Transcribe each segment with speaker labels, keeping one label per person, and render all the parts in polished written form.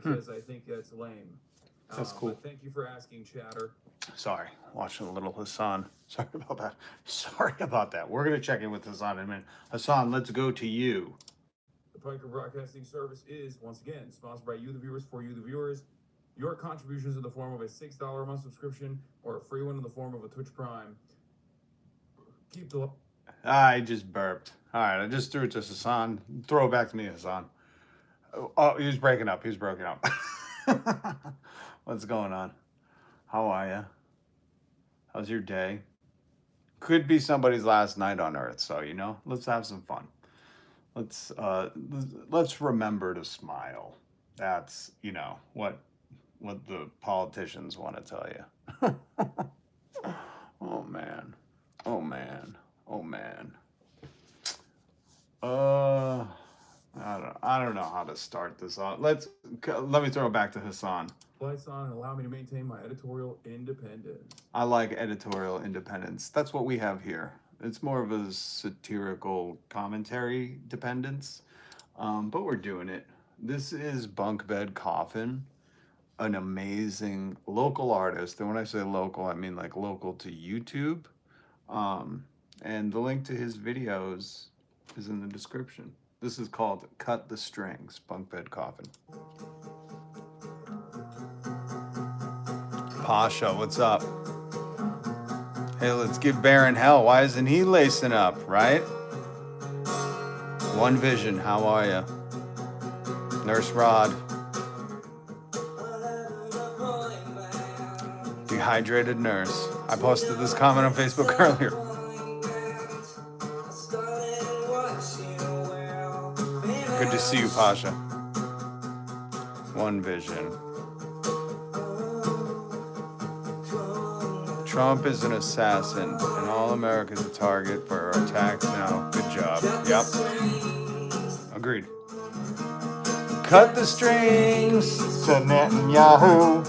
Speaker 1: because I think that's lame.
Speaker 2: That's cool.
Speaker 1: But thank you for asking, Chatter.
Speaker 2: Sorry, watching a little Hassan. Sorry about that. Sorry about that. We're going to check in with Hassan in a minute. Hassan, let's go to you.
Speaker 1: The Piker Broadcasting Service is, once again, sponsored by you, the viewers, for you, the viewers. Your contributions in the form of a $6 a month subscription or a free one in the form of a Twitch Prime. Keep the...
Speaker 2: I just burped. All right, I just threw it to Hassan. Throw it back to me, Hassan. Oh, he was breaking up. He was broken up. What's going on? How are you? How's your day? Could be somebody's last night on Earth, so you know, let's have some fun. Let's remember to smile. That's, you know, what the politicians want to tell you. Oh man. Oh man. Oh man. I don't know how to start this off. Let me throw it back to Hassan.
Speaker 1: Lights on and allow me to maintain my editorial independence.
Speaker 2: I like editorial independence. That's what we have here. It's more of a satirical commentary dependence, but we're doing it. This is BUNKBED COFFIN, an amazing local artist. And when I say local, I mean like local to YouTube. And the link to his videos is in the description. This is called Cut the Strings, BUNKBED COFFIN. Pasha, what's up? Hey, let's give Barron hell. Why isn't he lacing up, right? One Vision, how are you? Nurse Rod. Dehydrated Nurse. I posted this comment on Facebook earlier. Good to see you, Pasha. One Vision. Trump is an assassin, and all America's a target for attacks now. Good job. Yep. Agreed. Cut the strings to Netanyahu.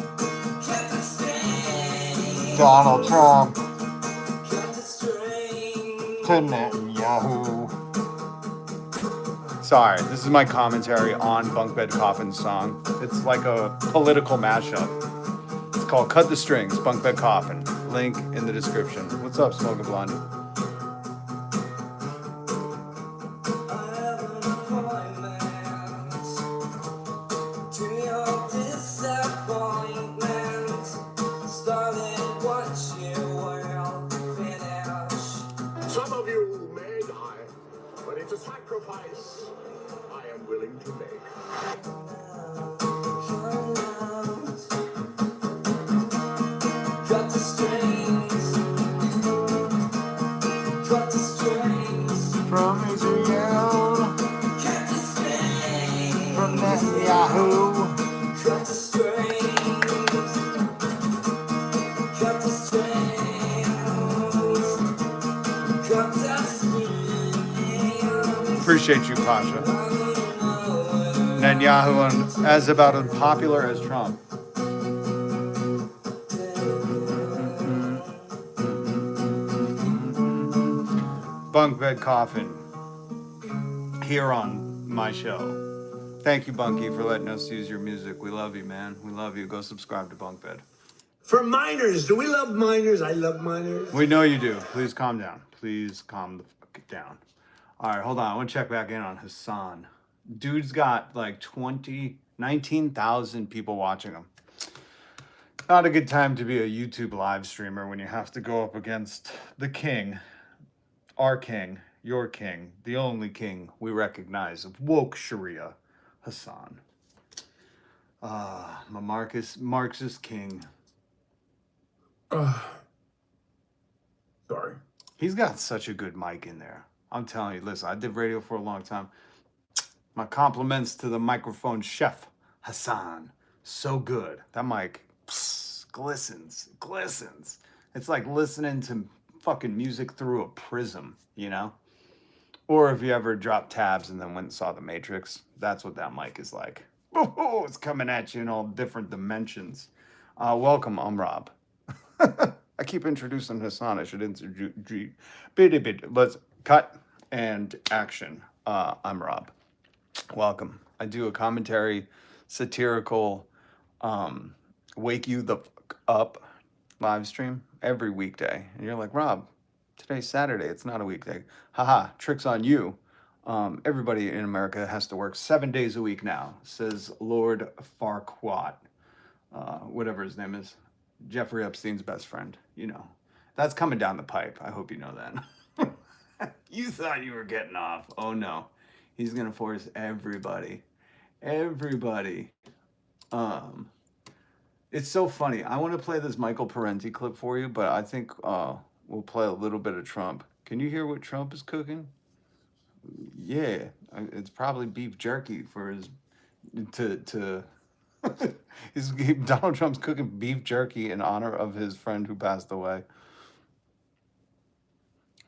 Speaker 2: Donald Trump to Netanyahu. Sorry, this is my commentary on BUNKBED COFFIN's song. It's like a political mashup. It's called Cut the Strings, BUNKBED COFFIN. Link in the description. What's up, Smoking Blonde?
Speaker 3: Some of you may die, but it's a sacrifice I am willing to make.
Speaker 4: Cut the strings. Cut the strings.
Speaker 2: From Israel.
Speaker 4: Cut the strings.
Speaker 2: From Netanyahu.
Speaker 4: Cut the strings. Cut the strings. Cut the strings.
Speaker 2: Appreciate you, Pasha. Netanyahu as about as popular as Trump. BUNKBED COFFIN here on my show. Thank you, Bunky, for letting us use your music. We love you, man. We love you. Go subscribe to BUNKBED.
Speaker 3: For minors, do we love minors? I love minors.
Speaker 2: We know you do. Please calm down. Please calm the fuck down. All right, hold on. I want to check back in on Hassan. Dude's got like 19,000 people watching him. Not a good time to be a YouTube live streamer when you have to go up against the king, our king, your king, the only king we recognize of woke Sharia, Hassan. My Marxist king.
Speaker 1: Sorry.
Speaker 2: He's got such a good mic in there. I'm telling you, listen, I did radio for a long time. My compliments to the microphone chef, Hassan. So good. That mic glistens. It's like listening to fucking music through a prism, you know? Or if you ever dropped tabs and then went and saw The Matrix, that's what that mic is like. Oh, it's coming at you in all different dimensions. Welcome, I'm Rob. I keep introducing Hassan. I should introduce. Let's cut and action. I'm Rob. Welcome. I do a commentary satirical wake you the fuck up live stream every weekday. And you're like, Rob, today's Saturday. It's not a weekday. Haha, trick's on you. Everybody in America has to work 7 days a week now, says Lord Farquaad, whatever his name is. Jeffrey Epstein's best friend. You know, that's coming down the pipe. I hope you know that. You thought you were getting off. Oh no. He's going to force everybody. It's so funny. I want to play this Michael Parenti clip for you, but I think we'll play a little bit of Trump. Can you hear what Trump is cooking? Yeah, it's probably beef jerky for his Donald Trump's cooking beef jerky in honor of his friend who passed away.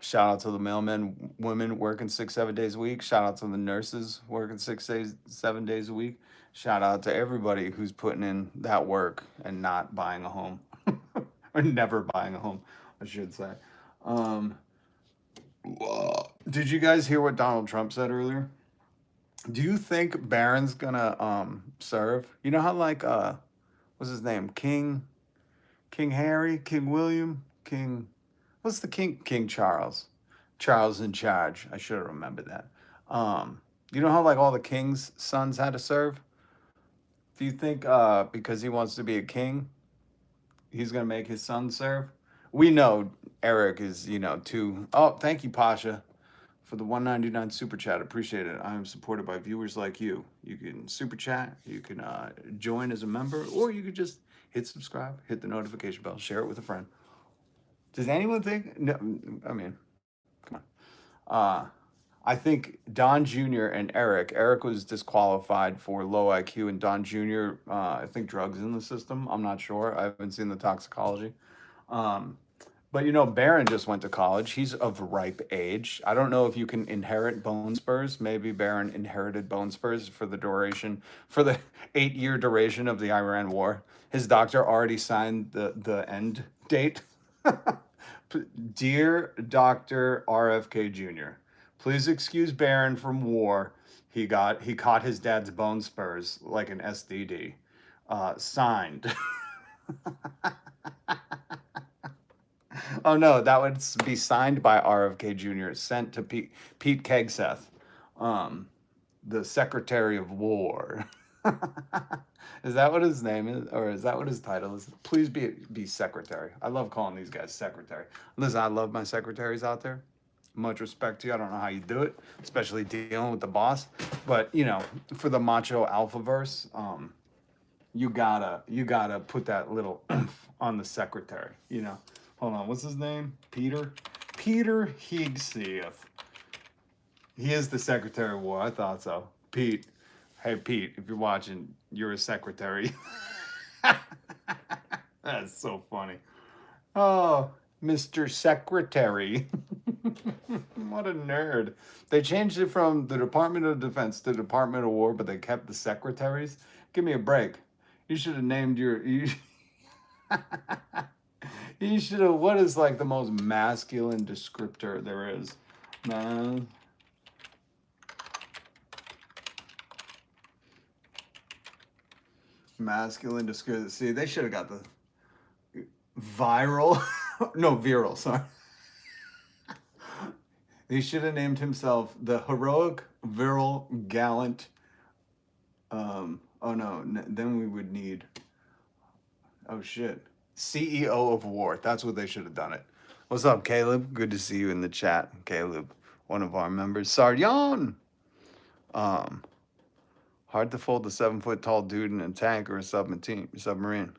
Speaker 2: Shout out to the mailmen, women working 6-7 days a week. Shout out to the nurses working 6-7 days a week. Shout out to everybody who's putting in that work and not buying a home. Or never buying a home, I should say. Did you guys hear what Donald Trump said earlier? Do you think Barron's gonna serve? You know how like what's his name? King Harry, King William, what's the King Charles? Charles in charge. I should have remembered that. You know how like all the king's sons had to serve? Do you think because he wants to be a king, he's gonna make his son serve? We know Eric is, too. Oh, thank you, Pasha, for the 199 super chat. Appreciate it. I am supported by viewers like you. You can super chat, you can join as a member, or you could just hit subscribe, hit the notification bell, share it with a friend. Does anyone think? No, I mean, come on. I think Don Jr. and Eric was disqualified for low IQ, and Don Jr., I think drugs in the system. I'm not sure. I haven't seen the toxicology. But Barron just went to college. He's of ripe age. I don't know if you can inherit bone spurs. Maybe Barron inherited bone spurs for the 8-year duration of the Iran war. His doctor already signed the end date. Dear Dr. RFK Jr., please excuse Barron from war. He caught his dad's bone spurs like an STD. Signed. Oh no, that would be signed by RFK Jr., sent to Pete Kegseth, the Secretary of War. Is that what his name is? Or is that what his title is? Please be secretary. I love calling these guys secretary. Listen, I love my secretaries out there. Much respect to you. I don't know how you do it, especially dealing with the boss. But, for the macho alphaverse, you gotta put that little oomph on the secretary, Hold on, what's his name? Peter Hegseth. He is the Secretary of War. I thought so. Pete. Hey, Pete, if you're watching, you're a secretary. That's so funny. Oh, Mr. Secretary. What a nerd. They changed it from the Department of Defense to Department of War, but they kept the secretaries. Give me a break. You should have named You should have, what is like the most masculine descriptor there is? Masculine descriptor. See, they should have got the viral. No, virile, sorry. He should have named himself the heroic, virile, gallant. Oh no, then we would need. Oh shit. CEO of War. That's what they should have done it. What's up, Caleb? Good to see you in the chat. Caleb, one of our members. Sardion! Hard to fold a 7-foot-tall dude in a tank or a submarine.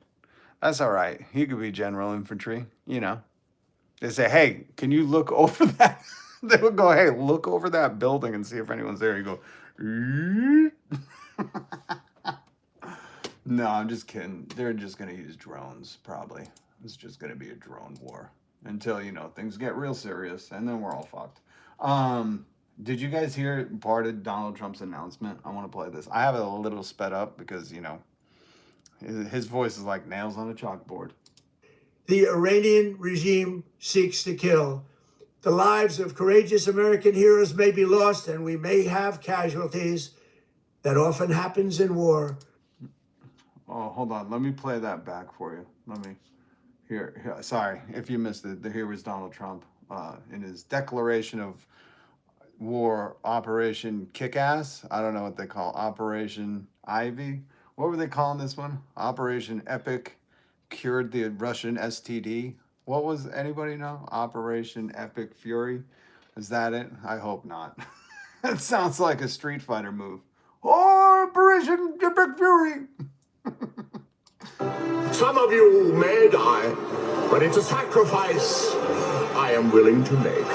Speaker 2: That's all right. He could be general infantry, They say, hey, can you look over that? They would go, hey, look over that building and see if anyone's there. You go, No, I'm just kidding. They're just going to use drones, probably. It's just going to be a drone war until, things get real serious, and then we're all fucked. Did you guys hear part of Donald Trump's announcement? I want to play this. I have it a little sped up because, his voice is like nails on a chalkboard.
Speaker 5: The Iranian regime seeks to kill. The lives of courageous American heroes may be lost, and we may have casualties. That often happens in war.
Speaker 2: Oh, hold on. Let me play that back for you. Let me here. Sorry if you missed it. Here was Donald Trump in his declaration of war, Operation Kick-Ass. I don't know what they call Operation Ivy. What were they calling this one? Operation Epic cured the Russian STD. What was, anybody know? Operation Epic Fury. Is that it? I hope not. It sounds like a Street Fighter move. Operation Epic Fury.
Speaker 3: Some of you may die, but it's a sacrifice I am willing to make.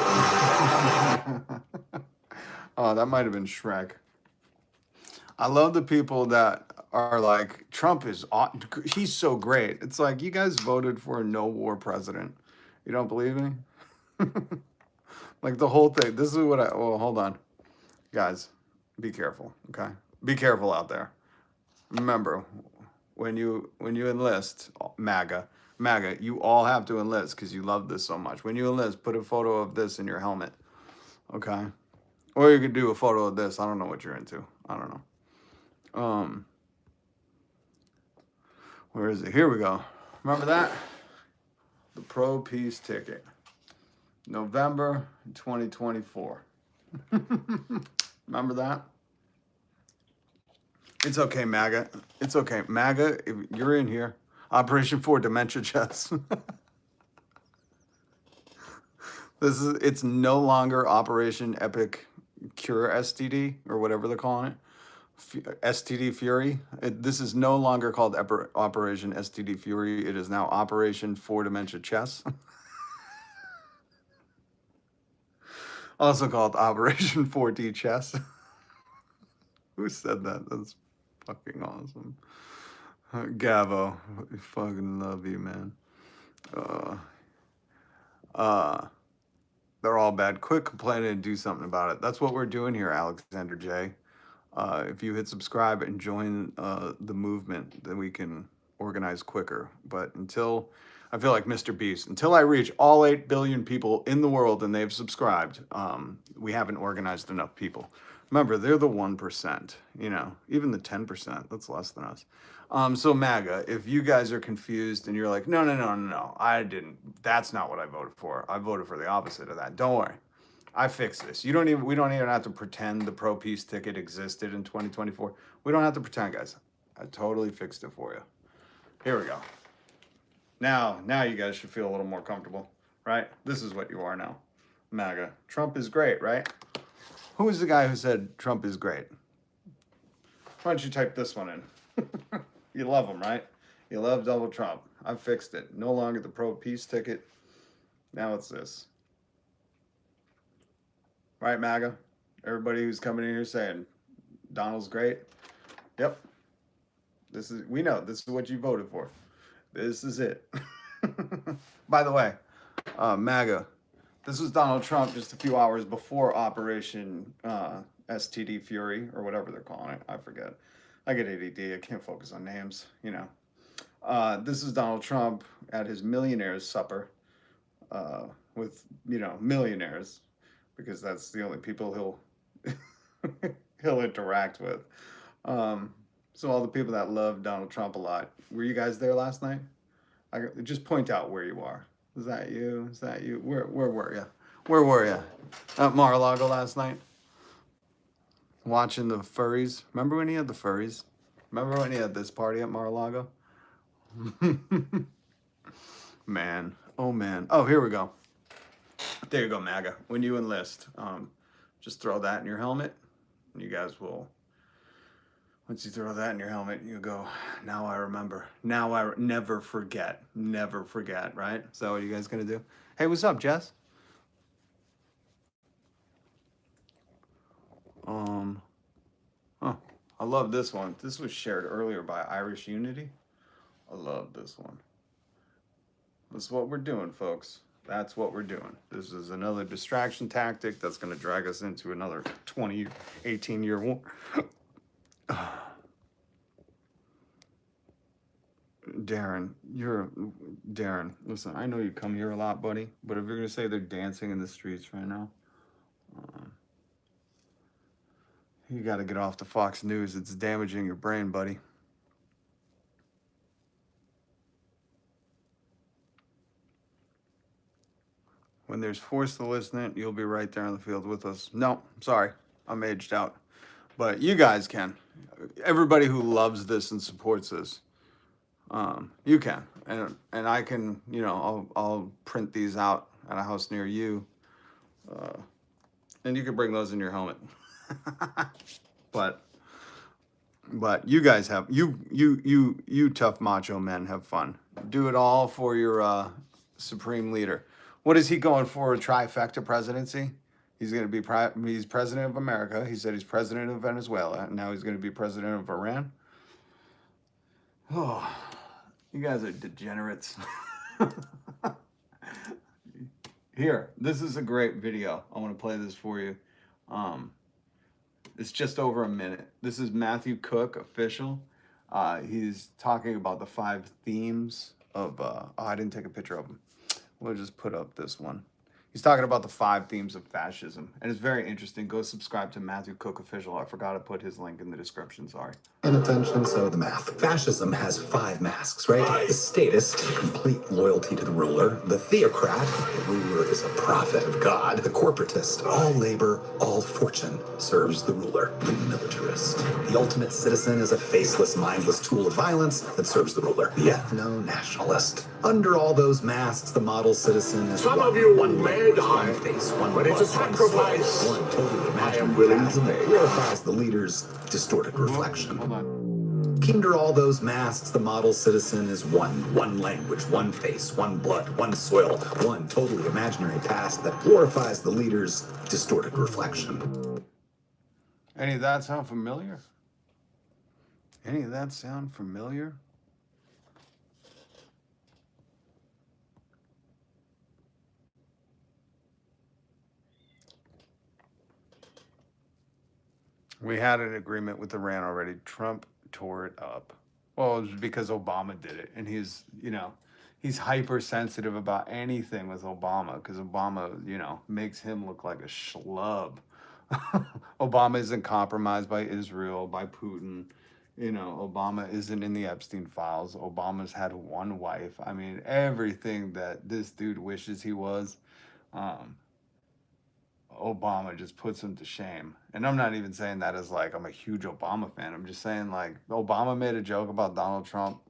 Speaker 2: Oh, that might have been Shrek. I love the people that are like, Trump is, he's so great. It's like, you guys voted for a no war president. You don't believe me? Like the whole thing. This is what well, hold on. Guys, be careful, okay? Be careful out there. Remember, when you enlist, MAGA, you all have to enlist because you love this so much. When you enlist, put a photo of this in your helmet, okay? Or you could do a photo of this. I don't know what you're into. I don't know. Where is it? Here we go. Remember that? The Pro Peace ticket. November 2024. Remember that? It's okay, MAGA. It's okay. MAGA, if you're in here. Operation 4 Dementia Chess. It's no longer Operation Epic Cure STD or whatever they're calling it. STD Fury. This is no longer called Operation STD Fury. It is now Operation 4 Dementia Chess. Also called Operation 4D Chess. Who said that? That's fucking awesome. Gavo, I fucking love you, man. They're all bad. Quit complaining and do something about it. That's what we're doing here, Alexander J. If you hit subscribe and join the movement, then we can organize quicker. But until, I feel like Mr. Beast, until I reach all 8 billion people in the world and they've subscribed, we haven't organized enough people. Remember, they're the 1%, you know, even the 10%, that's less than us. So MAGA, if you guys are confused and you're like, no, I didn't, that's not what I voted for. I voted for the opposite of that. Don't worry. I fixed this. We don't even have to pretend the pro peace ticket existed in 2024. We don't have to pretend, guys. I totally fixed it for you. Here we go. Now you guys should feel a little more comfortable, right? This is what you are now. MAGA. Trump is great, right? Who was the guy who said Trump is great? Why don't you type this one in? You love him, right? You love Donald Trump. I fixed it. No longer the pro peace ticket. Now it's this. Right, MAGA? Everybody who's coming in here saying Donald's great. Yep. We know this is what you voted for. This is it. By the way, MAGA, this was Donald Trump just a few hours before Operation STD Fury, or whatever they're calling it. I forget. I get ADD. I can't focus on names, you know. This is Donald Trump at his millionaires supper with, you know, millionaires, because that's the only people he'll interact with. So all the people that love Donald Trump a lot, were you guys there last night? Just point out where you are. Is that you? Is that you? Where were you? Where were you? At Mar-a-Lago last night? Watching the furries. Remember when he had the furries? Remember when he had this party at Mar-a-Lago? Man. Oh, man. Oh, here we go. There you go, MAGA. When you enlist, just throw that in your helmet. And you guys will... Once you throw that in your helmet, you go, now I remember. Now I never forget. Never forget, right? Is that what you guys gonna do? Hey, what's up, Jess? Oh, I love this one. This was shared earlier by Irish Unity. I love this one. That's what we're doing, folks. That's what we're doing. This is another distraction tactic that's gonna drag us into another 18-year war. Darren, listen, I know you come here a lot, buddy, but if you're gonna say they're dancing in the streets right now, you gotta get off the Fox News. It's damaging your brain, buddy. When there's forced enlistment, you'll be right there on the field with us. No, sorry, I'm aged out. But you guys can. Everybody who loves this and supports this, you can. And I can, you know, I'll print these out at a house near you. And you can bring those in your helmet. But you guys have you tough macho men have fun. Do it all for your supreme leader. What is he going for? A trifecta presidency? He's going to be he's president of America. He said he's president of Venezuela, and now he's going to be president of Iran. Oh, you guys are degenerates. Here, this is a great video. I want to play this for you. It's just over a minute. This is Matthew Cook, official. He's talking about the 5 themes of, I didn't take a picture of him. We'll just put up this one. He's talking about the 5 themes of fascism. And it's very interesting. Go subscribe to Matthew Cook, official. I forgot to put his link in the description, sorry.
Speaker 6: And attention, so the math. Fascism has 5 masks, right? The statist, complete loyalty to the ruler. The theocrat, the ruler is a prophet of God. The corporatist, all labor, all fortune, serves the ruler. The militarist. The ultimate citizen is a faceless, mindless tool of violence that serves the ruler. The ethno-nationalist. Under all those masks, the model citizen is
Speaker 3: Some
Speaker 6: one,
Speaker 3: of you
Speaker 6: one
Speaker 3: may die,
Speaker 6: one face, one
Speaker 3: but it's a
Speaker 6: blood, one soul,
Speaker 3: sacrifice
Speaker 6: one totally
Speaker 3: I am
Speaker 6: imaginary
Speaker 3: willing
Speaker 6: task
Speaker 3: to
Speaker 6: that
Speaker 3: make.
Speaker 6: glorifies the leader's distorted reflection.
Speaker 2: Hold on.
Speaker 6: Under all those masks, the model citizen is one language, one face, one blood, one soil, one totally imaginary task that glorifies the leader's distorted reflection.
Speaker 2: Any of that sound familiar? Any of that sound familiar? We had an agreement with Iran already. Trump tore it up. Well, it was because Obama did it. And he's, you know, he's hypersensitive about anything with Obama because Obama, you know, makes him look like a schlub. Obama isn't compromised by Israel, by Putin. You know, Obama isn't in the Epstein files. Obama's had one wife. I mean, everything that this dude wishes he was. Obama just puts him to shame. And I'm not even saying that as like I'm a huge Obama fan. I'm just saying like Obama made a joke about Donald Trump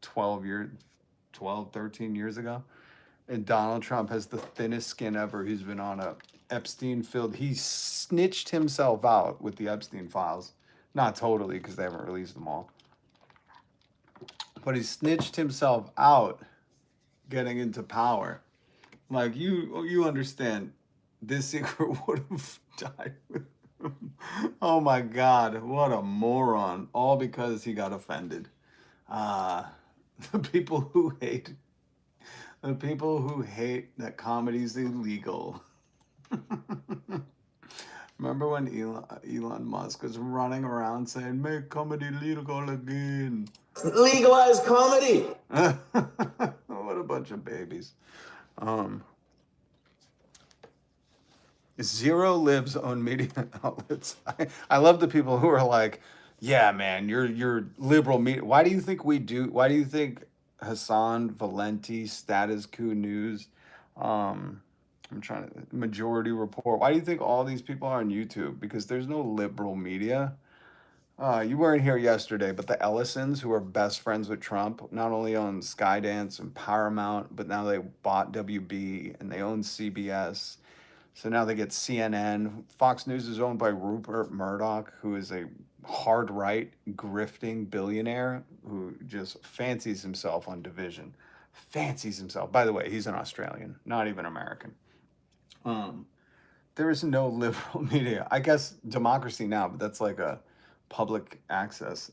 Speaker 2: 13 years ago. And Donald Trump has the thinnest skin ever. He's been on a Epstein filled. He snitched himself out with the Epstein files. Not totally because they haven't released them all. But he snitched himself out getting into power. Like you understand. This secret would have died with him. Oh my God, what a moron. All because he got offended. The people who hate that comedy's illegal. Remember when Elon Musk was running around saying, make comedy legal again?
Speaker 7: Legalize comedy.
Speaker 2: What a bunch of babies. Zero Libs own media outlets. I love the people who are like, yeah, man, you're liberal media. Why do you think Hassan Valenti, Status Quo News, Majority Report, why do you think all these people are on YouTube? Because there's no liberal media. You weren't here yesterday, but the Ellisons, who are best friends with Trump, not only own Skydance and Paramount, but now they bought WB and they own CBS. So now they get CNN. Fox News is owned by Rupert Murdoch, who is a hard right grifting billionaire who just fancies himself on division. Fancies himself. By the way, he's an Australian, not even American. There is no liberal media. I guess Democracy Now, but that's like a public access.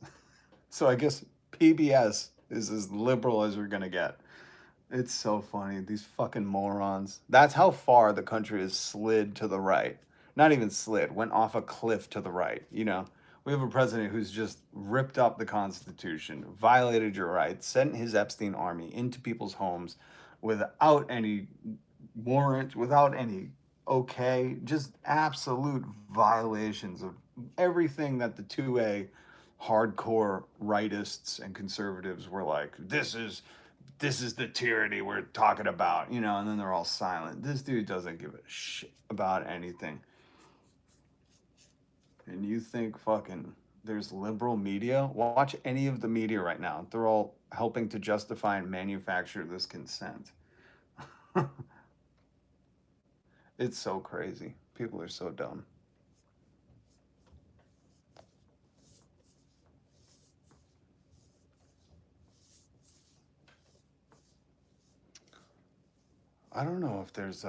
Speaker 2: So I guess PBS is as liberal as we're going to get. It's so funny. These fucking morons. That's how far the country has slid to the right. Not even slid, went off a cliff to the right. You know, we have a president who's just ripped up the Constitution, violated your rights, sent his Epstein army into people's homes without any warrant, without any okay, just absolute violations of everything that the 2A hardcore rightists and conservatives were like, this is this is the tyranny we're talking about, you know, and then they're all silent. This dude doesn't give a shit about anything. And you think fucking there's liberal media? Watch any of the media right now. They're all helping to justify and manufacture this consent. It's so crazy. People are so dumb. I don't know if there's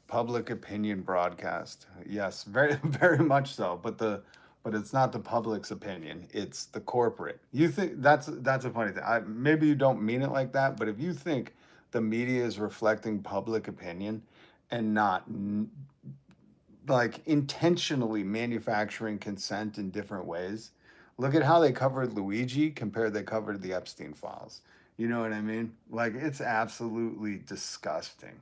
Speaker 2: public opinion broadcast. Yes, very very much so. But it's not the public's opinion. It's the corporate. You think that's a funny thing. Maybe you don't mean it like that, but if you think the media is reflecting public opinion and not like intentionally manufacturing consent in different ways, look at how they covered Luigi compared they covered the Epstein files. You know what I mean? Like, it's absolutely disgusting.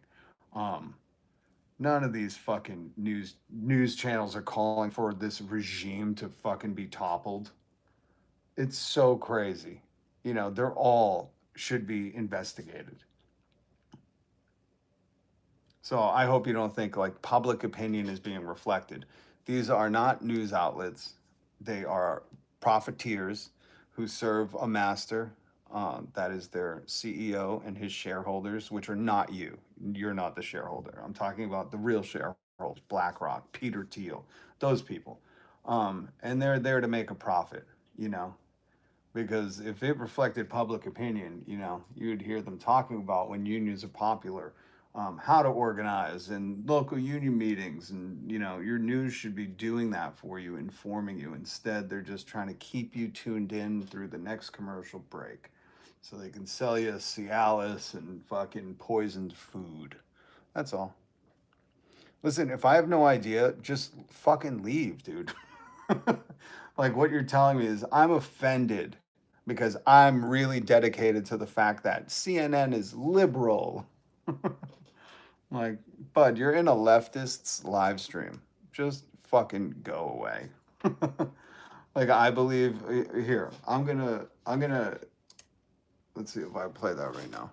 Speaker 2: None of these fucking news channels are calling for this regime to fucking be toppled. It's so crazy. You know, they're all should be investigated. So I hope you don't think like public opinion is being reflected. These are not news outlets. They are profiteers who serve a master. That is their CEO and his shareholders, which are not you. You're not the shareholder. I'm talking about the real shareholders, BlackRock, Peter Thiel, those people. And they're there to make a profit, you know, because if it reflected public opinion, you know, you'd hear them talking about when unions are popular, how to organize and local union meetings. And, you know, your news should be doing that for you, informing you. Instead, they're just trying to keep you tuned in through the next commercial break so they can sell you Cialis and fucking poisoned food. That's all. Listen, if I have no idea, just fucking leave, dude. Like, what you're telling me is I'm offended because I'm really dedicated to the fact that CNN is liberal. Like, bud, you're in a leftist's live stream. Just fucking go away. Like, I believe here, I'm gonna let's see if I play that right now.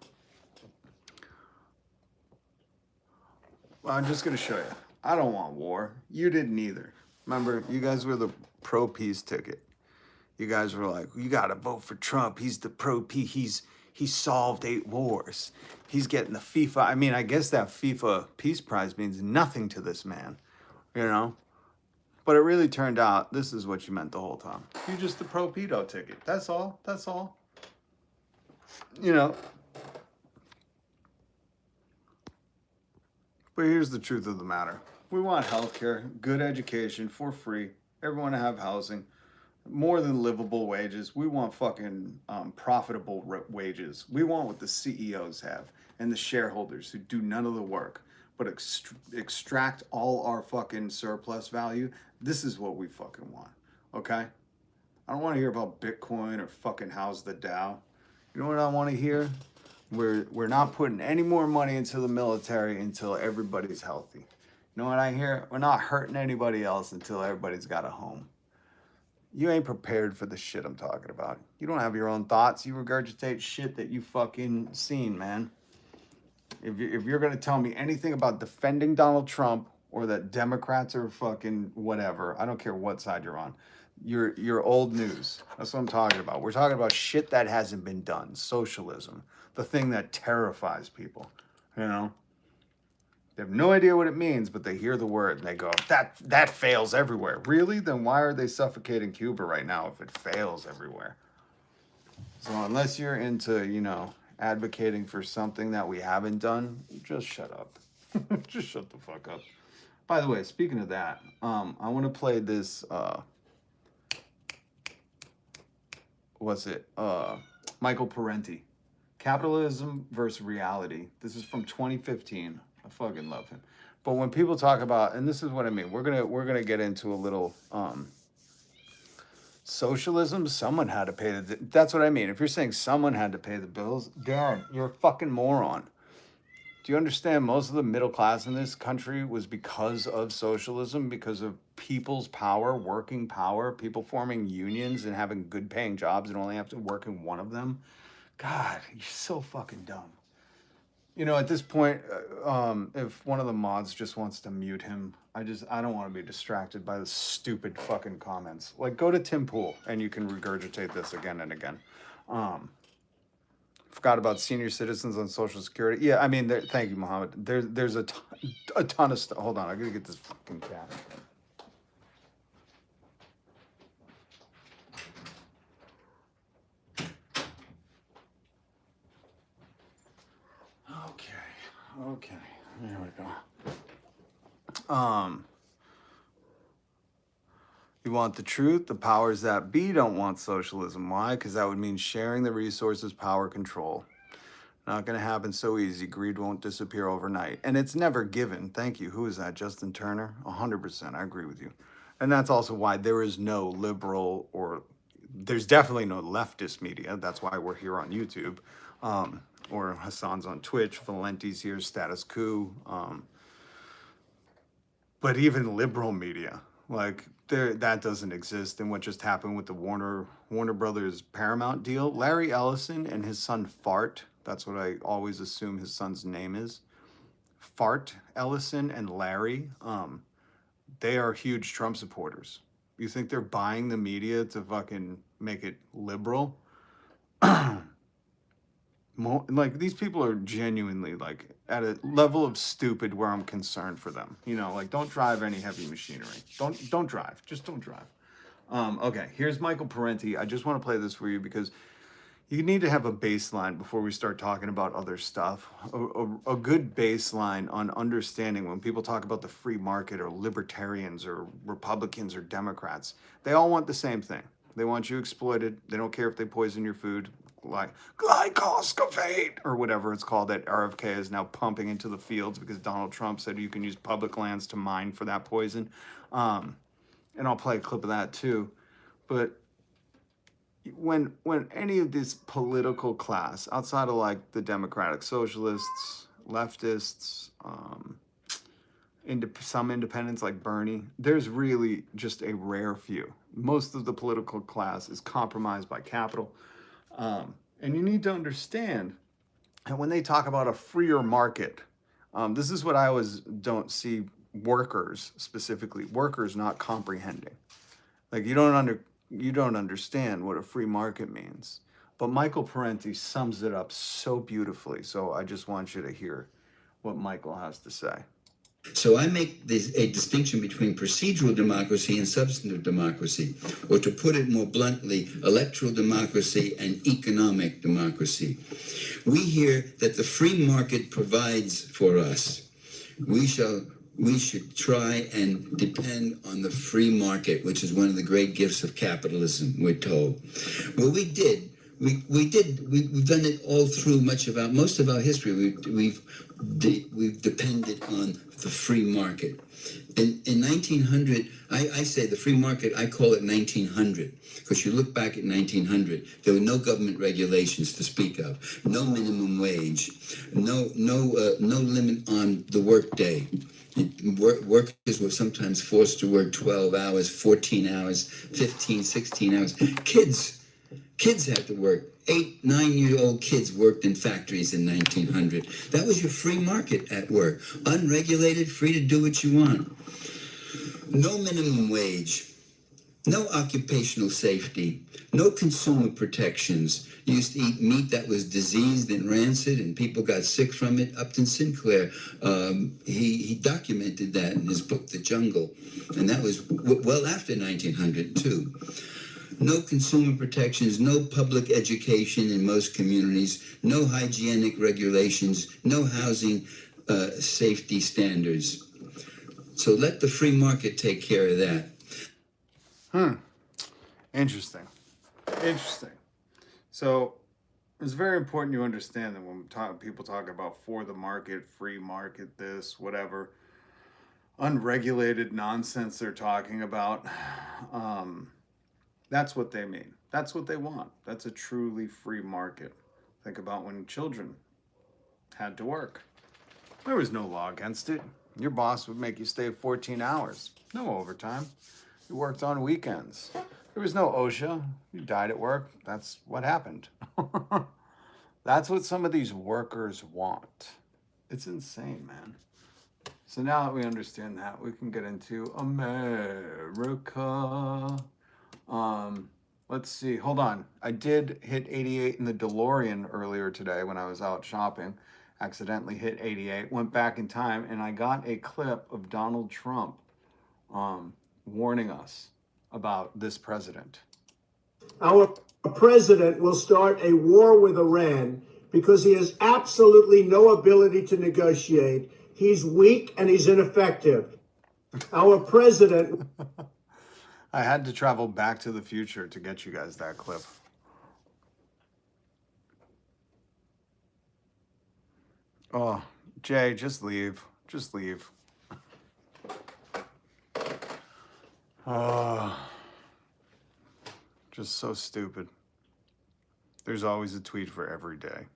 Speaker 2: Well, I'm just gonna show you. I don't want war. You didn't either. Remember, you guys were the pro-peace ticket. You guys were like, you gotta vote for Trump. He's the pro-peace. He solved 8 wars. He's getting the FIFA. I mean, I guess that FIFA Peace Prize means nothing to this man, you know? But it really turned out this is what you meant the whole time. You're just the pro-pedo ticket. That's all. That's all. You know. But here's the truth of the matter. We want healthcare, good education for free, everyone to have housing, more than livable wages. We want fucking profitable wages. We want what the CEOs have and the shareholders who do none of the work but extract all our fucking surplus value. This is what we fucking want, okay? I don't want to hear about Bitcoin or fucking how's the Dow. You know what I want to hear? We're not putting any more money into the military until everybody's healthy. You know what I hear? We're not hurting anybody else until everybody's got a home. You ain't prepared for the shit I'm talking about. You don't have your own thoughts. You regurgitate shit that you fucking seen, man. If you're going to tell me anything about defending Donald Trump or that Democrats are fucking whatever, I don't care what side you're on, you're old news. That's what I'm talking about. We're talking about shit that hasn't been done. Socialism, the thing that terrifies people, you know? They have no idea what it means, but they hear the word and they go, that fails everywhere. Really? Then why are they suffocating Cuba right now if it fails everywhere? So unless you're into, you know, advocating for something that we haven't done, just shut up. Just shut the fuck up. By the way, speaking of that, I want to play this, Michael Parenti. Capitalism versus Reality. This is from 2015. I fucking love him. But when people talk about, and this is what I mean, we're gonna get into a little socialism. Someone had to pay that's what I mean. If you're saying someone had to pay the bills, Darren, you're a fucking moron. Do you understand most of the middle class in this country was because of socialism, because of people's power, working power, people forming unions and having good paying jobs and only have to work in one of them? God, you're so fucking dumb. You know, at this point, if one of the mods just wants to mute him, I don't want to be distracted by the stupid fucking comments. Like, go to Tim Pool and you can regurgitate this again and again. Forgot about senior citizens on Social Security. Yeah, I mean, thank you, Mohammed. There's a ton of stuff. Hold on, I gotta get this fucking cat. Okay, there we go. You want the truth? The powers that be don't want socialism. Why? Because that would mean sharing the resources, power, control. Not going to happen so easy. Greed won't disappear overnight. And it's never given. Thank you. Who is that? Justin Turner? 100%. I agree with you. And that's also why there is no liberal or there's definitely no leftist media. That's why we're here on YouTube. Or Hassan's on Twitch. Valenti's here, Status Quo. But even liberal media, like that doesn't exist. And what just happened with the Warner Brothers Paramount deal, Larry Ellison and his son Fart, that's what I always assume his son's name is, Fart Ellison and Larry, they are huge Trump supporters. You think they're buying the media to fucking make it liberal? Like, these people are genuinely, like, at a level of stupid where I'm concerned for them. You know, like, don't drive any heavy machinery. Don't drive. Just don't drive. Okay, here's Michael Parenti. I just want to play this for you because you need to have a baseline before we start talking about other stuff. A good baseline on understanding when people talk about the free market or libertarians or Republicans or Democrats. They all want the same thing. They want you exploited. They don't care if they poison your food. Like glyphosate or whatever it's called that RFK is now pumping into the fields because Donald Trump said you can use public lands to mine for that poison. And I'll play a clip of that too. But when any of this political class outside of like the Democratic Socialists, leftists, some independents like Bernie, there's really just a rare few. Most of the political class is compromised by capital. And you need to understand that when they talk about a freer market, this is what I always don't see workers, specifically workers, not comprehending. Like, you don't understand what a free market means. But Michael Parenti sums it up so beautifully. So I just want you to hear what Michael has to say.
Speaker 8: So I make a distinction between procedural democracy and substantive democracy, or to put it more bluntly, electoral democracy and economic democracy. We hear that the free market provides for us. We should try and depend on the free market, which is one of the great gifts of capitalism, we're told. Well, we did. We've done it all through most of our history. We've depended on the free market. In 1900, I say the free market, I call it 1900, because you look back at 1900, there were no government regulations to speak of, no minimum wage, no limit on the workday. Workers were sometimes forced to work 12 hours, 14 hours, 15, 16 hours. Kids had to work. 8, 9-year-old kids worked in factories in 1900. That was your free market at work. Unregulated, free to do what you want. No minimum wage. No occupational safety. No consumer protections. You used to eat meat that was diseased and rancid, and people got sick from it. Upton Sinclair, he documented that in his book, The Jungle. And that was well after 1900, too. No consumer protections, no public education in most communities, no hygienic regulations, no housing safety standards. So let the free market take care of that.
Speaker 2: Interesting. So it's very important you understand that when people talk about for the market, free market, this, whatever, unregulated nonsense they're talking about, that's what they mean. That's what they want. That's a truly free market. Think about when children had to work. There was no law against it. Your boss would make you stay 14 hours. No overtime. You worked on weekends. There was no OSHA. You died at work. That's what happened. That's what some of these workers want. It's insane, man. So now that we understand that, we can get into America. Let's see. Hold on. I did hit 88 in the DeLorean earlier today when I was out shopping. Accidentally hit 88. Went back in time, and I got a clip of Donald Trump warning us about this president.
Speaker 5: Our president will start a war with Iran because he has absolutely no ability to negotiate. He's weak and he's ineffective. Our president...
Speaker 2: I had to travel back to the future to get you guys that clip. Oh, Jay, just leave. Just leave. Oh, just so stupid. There's always a tweet for every day.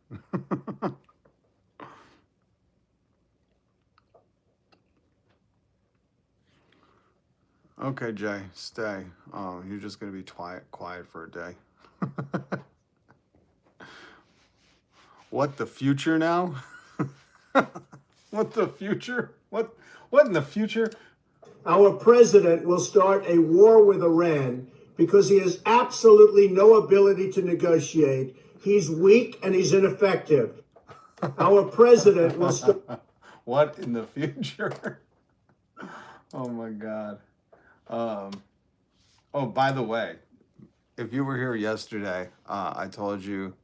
Speaker 2: Okay, Jay, stay. Oh, you're just gonna be quiet for a day. What, the future now? What, the future? What in the future?
Speaker 5: Our president will start a war with Iran because he has absolutely no ability to negotiate. He's weak and he's ineffective. Our president will start...
Speaker 2: What in the future? Oh my God. Oh, by the way, if you were here yesterday, I told you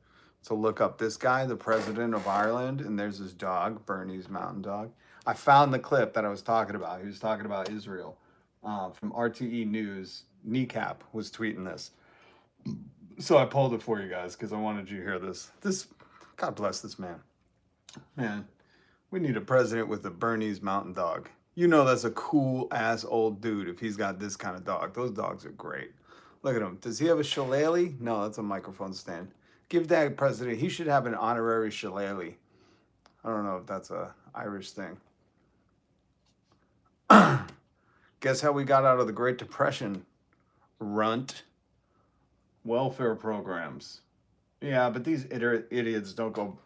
Speaker 2: to look up this guy, the president of Ireland, and there's his dog, Bernie's mountain dog. I found the clip that I was talking about. He was talking about Israel from RTE News. Kneecap was tweeting this. So I pulled it for you guys because I wanted you to hear this. God bless this man. Man, we need a president with a Bernese mountain dog. You know that's a cool-ass old dude if he's got this kind of dog. Those dogs are great. Look at him. Does he have a shillelagh? No, that's a microphone stand. Give that president, he should have an honorary shillelagh. I don't know if that's a Irish thing. Guess how we got out of the Great Depression? Runt. Welfare programs. Yeah, but these idiots don't go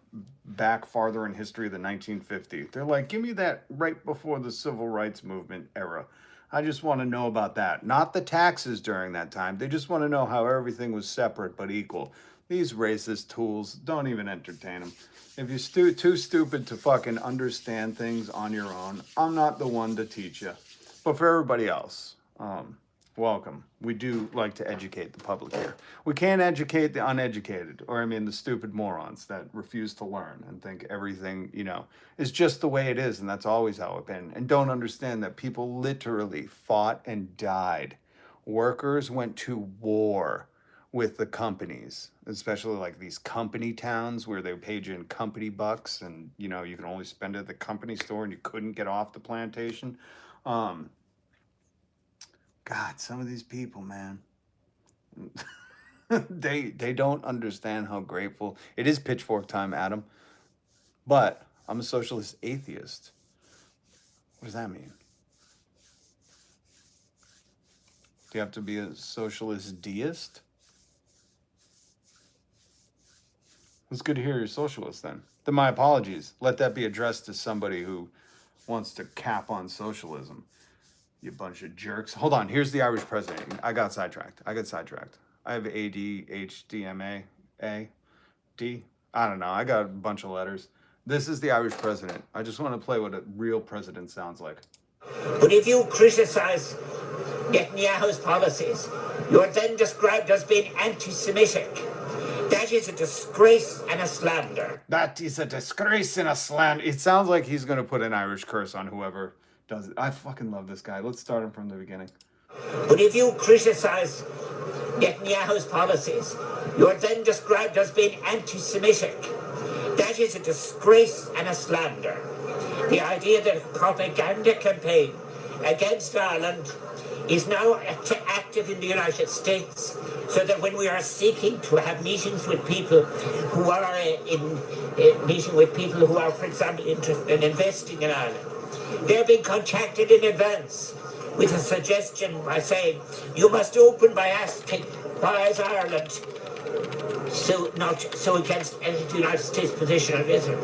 Speaker 2: back farther in history than 1950. They're like, give me that right before the civil rights movement era. I just want to know about that. Not the taxes during that time. They just want to know how everything was separate but equal. These racist tools, don't even entertain them. If you're too stupid to fucking understand things on your own, I'm not the one to teach you. But for everybody else, welcome. We do like to educate the public here. We can't educate the uneducated, or I mean the stupid morons that refuse to learn and think everything, is just the way it is, and that's always how it's been, and don't understand that people literally fought and died. Workers went to war with the companies, especially like these company towns where they paid you in company bucks, and you can only spend it at the company store and you couldn't get off the plantation. God, some of these people, man, they don't understand how grateful it is. Pitchfork time, Adam. But I'm a socialist atheist. What does that mean? Do you have to be a socialist deist? It's good to hear you're a socialist then. Then my apologies. Let that be addressed to somebody who wants to cap on socialism. You bunch of jerks. Hold on. Here's the Irish president. I got sidetracked. I have ADHDMA, A, D. I don't know. I got a bunch of letters. This is the Irish president. I just want to play what a real president sounds like.
Speaker 9: But if you criticize Netanyahu's policies, you are then described as being anti-Semitic. That is a disgrace and a slander.
Speaker 2: That is a disgrace and a slander. It sounds like he's going to put an Irish curse on whoever does it. I fucking love this guy. Let's start him from the beginning.
Speaker 9: But if you criticize Netanyahu's policies, you are then described as being anti-Semitic. That is a disgrace and a slander. The idea that a propaganda campaign against Ireland is now active in the United States, so that when we are seeking to have meetings with people who are for example, interested in investing in Ireland, they're being contacted in advance with a suggestion by saying, you must open by asking, why is Ireland so against the United States position on Israel?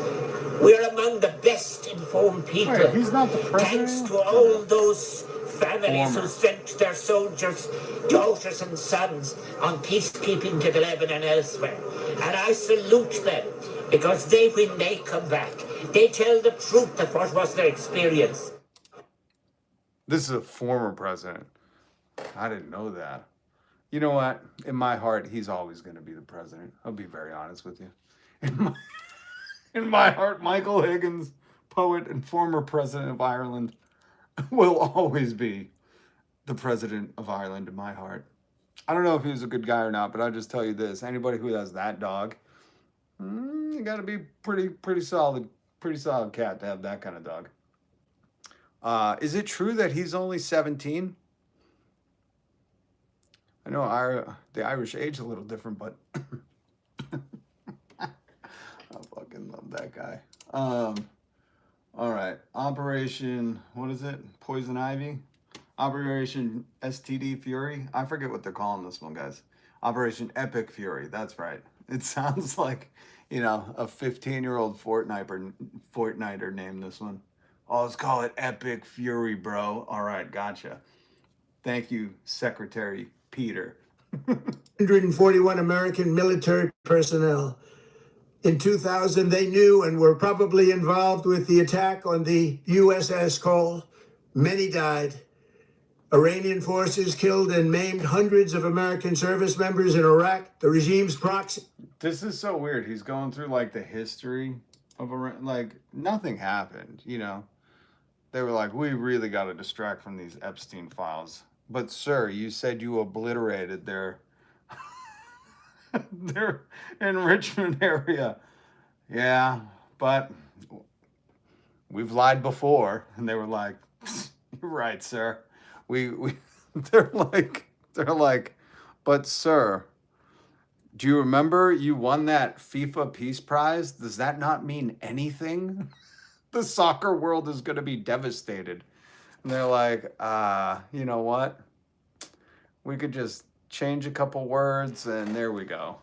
Speaker 9: We're among the best informed people.
Speaker 2: Wait, he's not the president?
Speaker 9: Thanks to all those families who sent their soldiers, daughters and sons on peacekeeping to the Lebanon and elsewhere. And I salute them, because when they come back, they tell the truth of what was their experience.
Speaker 2: This is a former president. I didn't know that. You know what? In my heart, he's always going to be the president. I'll be very honest with you. In my heart, Michael Higgins, poet and former president of Ireland, will always be the president of Ireland in my heart. I don't know if he was a good guy or not, but I'll just tell you this. Anybody who has that dog, you got to be pretty solid cat to have that kind of dog. Is it true that he's only 17? I know the Irish age a little different, but I fucking love that guy. All right, Operation, what is it? Poison Ivy? Operation STD Fury? I forget what they're calling this one, guys. Operation Epic Fury, that's right. It sounds like, a 15-year-old Fortniter named this one. Oh, let's call it Epic Fury, bro. All right, gotcha. Thank you, Secretary Peter.
Speaker 5: 141 American military personnel. In 2000, they knew and were probably involved with the attack on the USS Cole. Many died. Iranian forces killed and maimed hundreds of American service members in Iraq. The regime's proxy.
Speaker 2: This is so weird. He's going through the history of Iran. Nothing happened, They were like, we really got to distract from these Epstein files. But sir, you said you obliterated their enrichment area. Yeah, but we've lied before. And they were like, you're right, sir. They're like, but sir, do you remember you won that FIFA Peace Prize? Does that not mean anything? The soccer world is going to be devastated. And they're like, you know what? We could just change a couple words and there we go.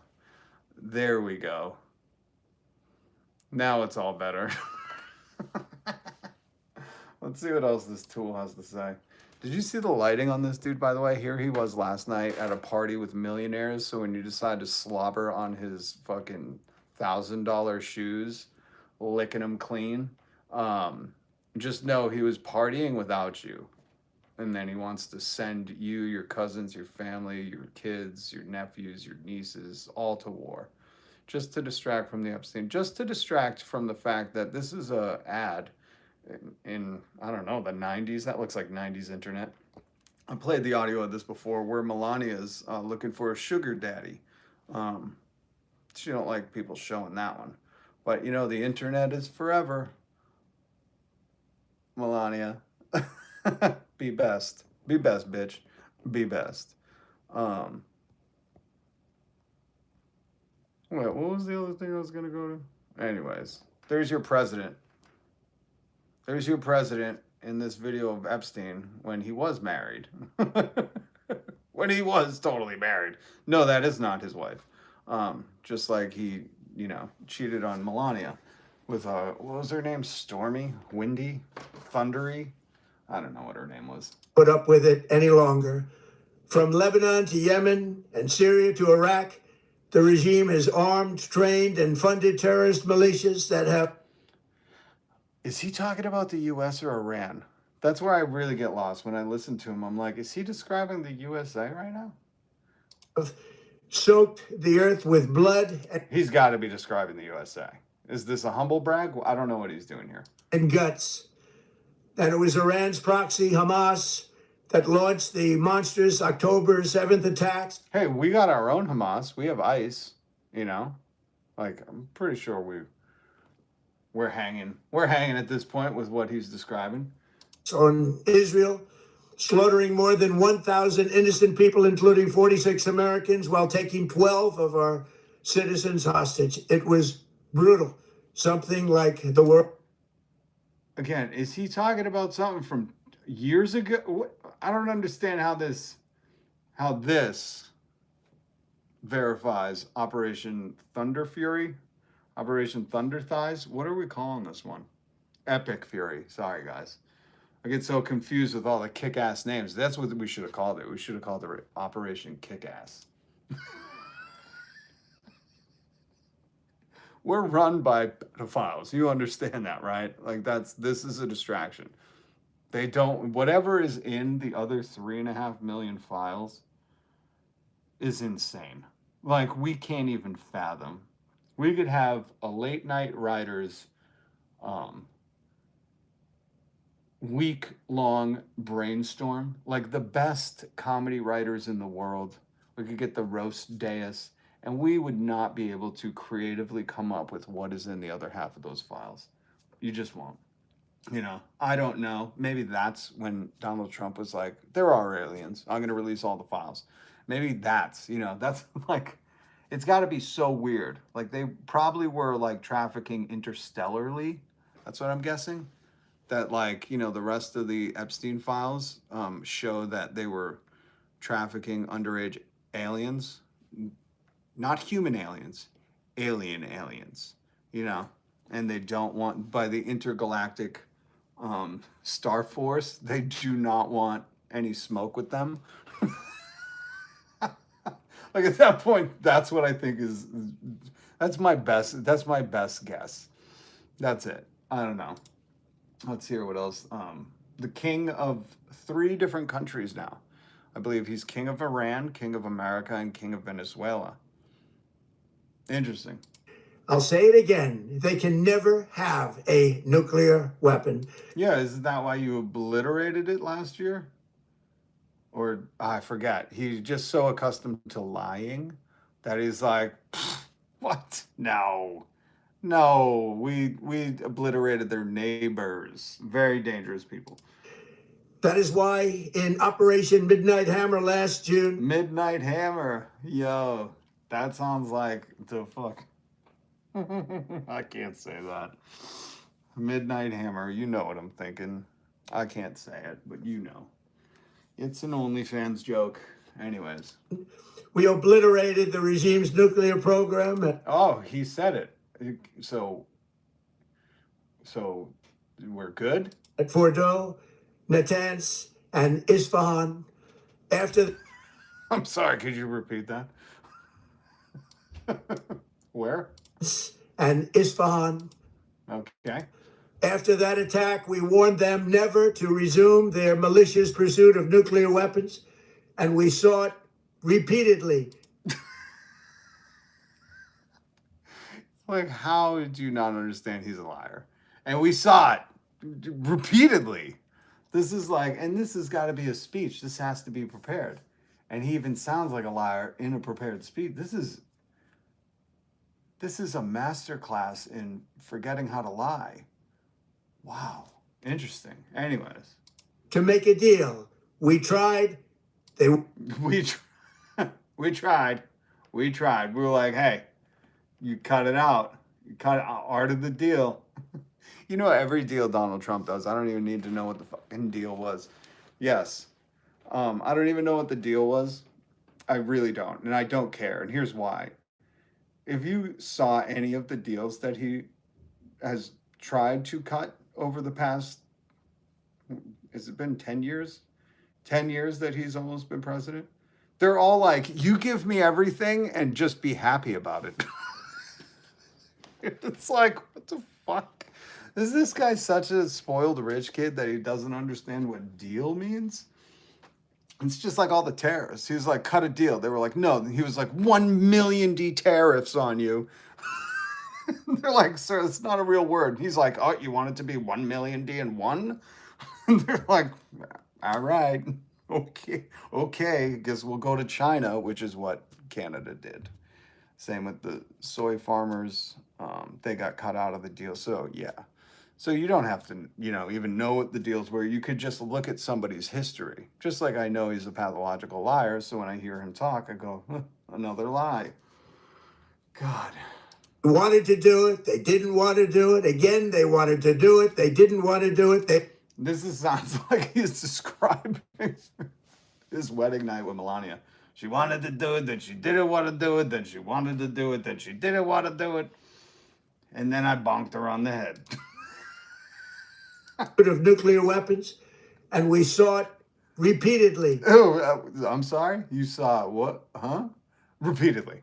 Speaker 2: There we go. Now it's all better. Let's see what else this tool has to say. Did you see the lighting on this dude, by the way? Here he was last night at a party with millionaires. So when you decide to slobber on his fucking $1,000 shoes, licking them clean, just know he was partying without you. And then he wants to send you, your cousins, your family, your kids, your nephews, your nieces, all to war. Just to distract from the Epstein. Just to distract from the fact that this is a ad in I don't know, the 90s. That looks like 90s internet. I played the audio of this before where Melania's looking for a sugar daddy. She don't like people showing that one. But, the internet is forever. Melania. Be best. Be best, bitch. Be best. Wait, what was the other thing I was going to go to? Anyways, there's your president. There's your president in this video of Epstein when he was married. When he was totally married. No, that is not his wife. Just like he, cheated on Melania with, what was her name? Stormy? Windy? Thundery? I don't know what her name was.
Speaker 5: Put up with it any longer. From Lebanon to Yemen and Syria to Iraq, the regime has armed, trained, and funded terrorist militias that have...
Speaker 2: Is he talking about the U.S. or Iran? That's where I really get lost when I listen to him. I'm like, is he describing the USA right now?
Speaker 5: Soaked the earth with blood.
Speaker 2: He's got to be describing the USA. Is this a humble brag? I don't know what he's doing here.
Speaker 5: And guts. And it was Iran's proxy, Hamas, that launched the monstrous October 7th attacks.
Speaker 2: Hey, we got our own Hamas. We have ICE, I'm pretty sure we're hanging at this point with what he's describing.
Speaker 5: On Israel, slaughtering more than 1,000 innocent people, including 46 Americans, while taking 12 of our citizens hostage. It was brutal. Something like the world.
Speaker 2: Again, is he talking about something from years ago? I don't understand how this verifies Operation Thunder Fury, Operation Thunder Thighs. What are we calling this one? Epic Fury. Sorry, guys. I get so confused with all the kick-ass names. That's what we should have called it. We should have called it Operation Kick-Ass. We're run by pedophiles. You understand that, right? Like this is a distraction. They don't, whatever is in the other 3.5 million files is insane. Like we can't even fathom. We could have a late night writers week-long brainstorm, like the best comedy writers in the world. We could get the roast dais, and we would not be able to creatively come up with what is in the other half of those files. You just won't. You know, I don't know. Maybe that's when Donald Trump was like, there are aliens. I'm going to release all the files. Maybe that's, you know, that's like, it's got to be so weird. Like they probably were like trafficking interstellarly. That's what I'm guessing. That like, you know, the rest of the Epstein files show that they were trafficking underage aliens. Not human aliens, alien aliens, you know, and they don't want, by the intergalactic Star Force, they do not want any smoke with them. Like at that point, that's what I think is, that's my best guess. That's it. I don't know. Let's hear what else. The king of 3 different countries now. I believe he's king of Iran, king of America, and king of Venezuela. Interesting.
Speaker 5: I'll say it again. They can never have a nuclear weapon.
Speaker 2: Yeah, isn't that why you obliterated it last year? Or I forget. He's just so accustomed to lying that he's like, what? No, we obliterated their neighbors. Very dangerous people.
Speaker 5: That is why in Operation Midnight Hammer last June.
Speaker 2: Midnight Hammer. Yo, that sounds like the fuck. I can't say that. Midnight Hammer. You know what I'm thinking. I can't say it, but you know. It's an OnlyFans joke. Anyways.
Speaker 5: We obliterated the regime's nuclear program.
Speaker 2: Oh, he said it. So we're good?
Speaker 5: At Fordo, Natanz, and Isfahan. After...
Speaker 2: I'm sorry, could you repeat that? Where?
Speaker 5: And Isfahan.
Speaker 2: Okay.
Speaker 5: After that attack, we warned them never to resume their malicious pursuit of nuclear weapons, and we saw it repeatedly.
Speaker 2: Like, how did you not understand he's a liar? And we saw it repeatedly. This is like, and this has got to be a speech. This has to be prepared. And he even sounds like a liar in a prepared speech. This is a masterclass in forgetting how to lie. Wow. Interesting. Anyways.
Speaker 5: To make a deal. We tried.
Speaker 2: We tried. We were like, hey, you cut it out. You cut it out. Art of the deal. You know, every deal Donald Trump does, I don't even need to know what the fucking deal was. Yes. I don't even know what the deal was. I really don't. And I don't care. And here's why. If you saw any of the deals that he has tried to cut over the past, has it been 10 years? 10 years that he's almost been president? They're all like, you give me everything and just be happy about it. It's like, what the fuck? Is this guy such a spoiled rich kid that he doesn't understand what deal means? It's just like all the tariffs. He was like, cut a deal. They were like, no. He was like, 1 million tariffs on you. They're like, sir, that's not a real word. He's like, oh, you want it to be 1 million and 1? They're like, all right. Okay. Guess we'll go to China, which is what Canada did. Same with the soy farmers. They got cut out of the deal. So, yeah. So you don't have to, even know what the deals were. You could just look at somebody's history. Just like I know he's a pathological liar, so when I hear him talk, I go, another lie. God.
Speaker 5: Wanted to do it. They didn't want to do it. Again, they wanted to do it. They didn't want to do it.
Speaker 2: Sounds like he's describing his wedding night with Melania. She wanted to do it, then she didn't want to do it, then she wanted to do it, then she didn't want to do it. And then I bonked her on the head.
Speaker 5: Of nuclear weapons, and we saw it repeatedly.
Speaker 2: Oh, I'm sorry? You saw what? Huh? Repeatedly.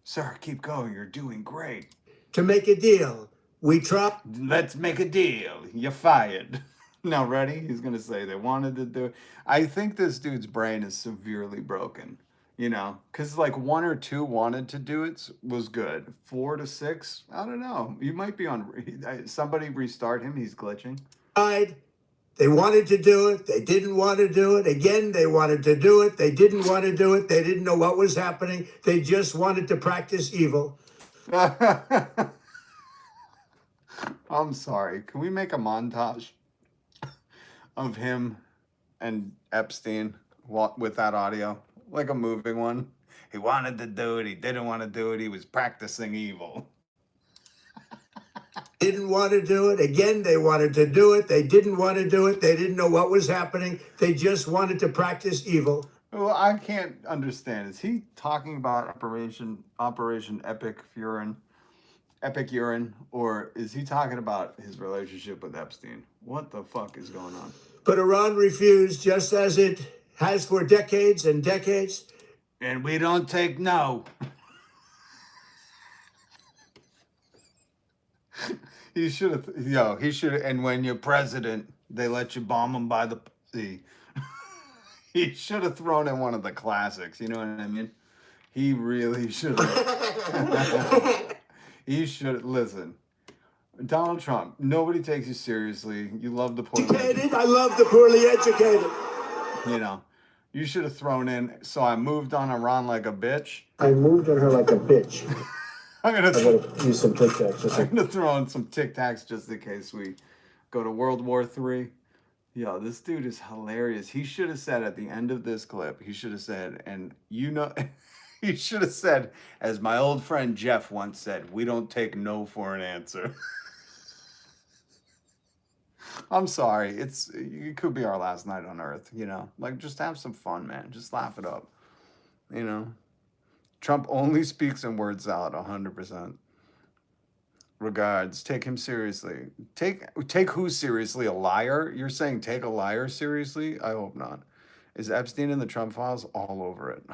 Speaker 2: Sir, keep going. You're doing great.
Speaker 5: To make a deal, we tried.
Speaker 2: Let's make a deal. You're fired. Now, ready? He's going to say they wanted to do it. I think this dude's brain is severely broken, because like 1 or 2 wanted to do it was good. 4 to 6, I don't know. You might be on, somebody restart him. He's glitching.
Speaker 5: They wanted to do it. They didn't want to do it. Again, they wanted to do it. They didn't want to do it. They didn't know what was happening. They just wanted to practice evil.
Speaker 2: I'm sorry. Can we make a montage of him and Epstein with that audio? Like a moving one. He wanted to do it. He didn't want to do it. He was practicing evil.
Speaker 5: Didn't want to do it. Again, they wanted to do it. They didn't want to do it. They didn't know what was happening. They just wanted to practice evil.
Speaker 2: Well, I can't understand. Is he talking about Operation Epic Urine, or is he talking about his relationship with Epstein? What the fuck is going on?
Speaker 5: But Iran refused, just as it has for decades and decades.
Speaker 2: And we don't take no. He should have, and when you're president, they let you bomb them by the sea. He should have thrown in one of the classics, you know what I mean? He really should have. He should, listen, Donald Trump, nobody takes you seriously. You love the poorly educated.
Speaker 5: I love the poorly educated.
Speaker 2: You should have thrown in, so I moved on Iran like a bitch.
Speaker 5: I moved on her like a bitch.
Speaker 2: I'm gonna
Speaker 5: use some Tic Tacs.
Speaker 2: I'm gonna throw in some Tic Tacs just in case we go to World War III. Yo, this dude is hilarious. He should have said at the end of this clip, he should have said, he should have said, as my old friend Jeff once said, we don't take no for an answer. I'm sorry. It could be our last night on Earth, Like, just have some fun, man. Just laugh it up, Trump only speaks in word salad, 100%. Regards. Take him seriously. Take who seriously? A liar? You're saying take a liar seriously? I hope not. Is Epstein in the Trump files? All over it.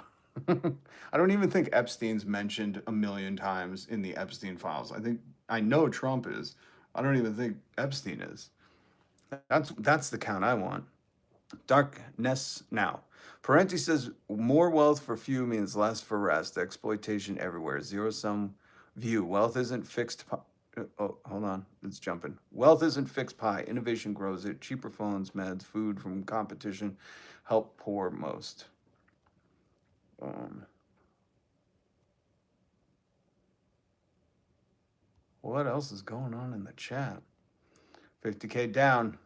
Speaker 2: I don't even think Epstein's mentioned a million times in the Epstein files. I know Trump is. I don't even think Epstein is. That's the count I want. Darkness now. Parenti says more wealth for few means less for rest. Exploitation everywhere. Zero-sum view. Wealth isn't fixed. Oh, hold on. It's jumping. Wealth isn't fixed pie. Innovation grows it. Cheaper phones, meds, food from competition help poor most. What else is going on in the chat? 50K down.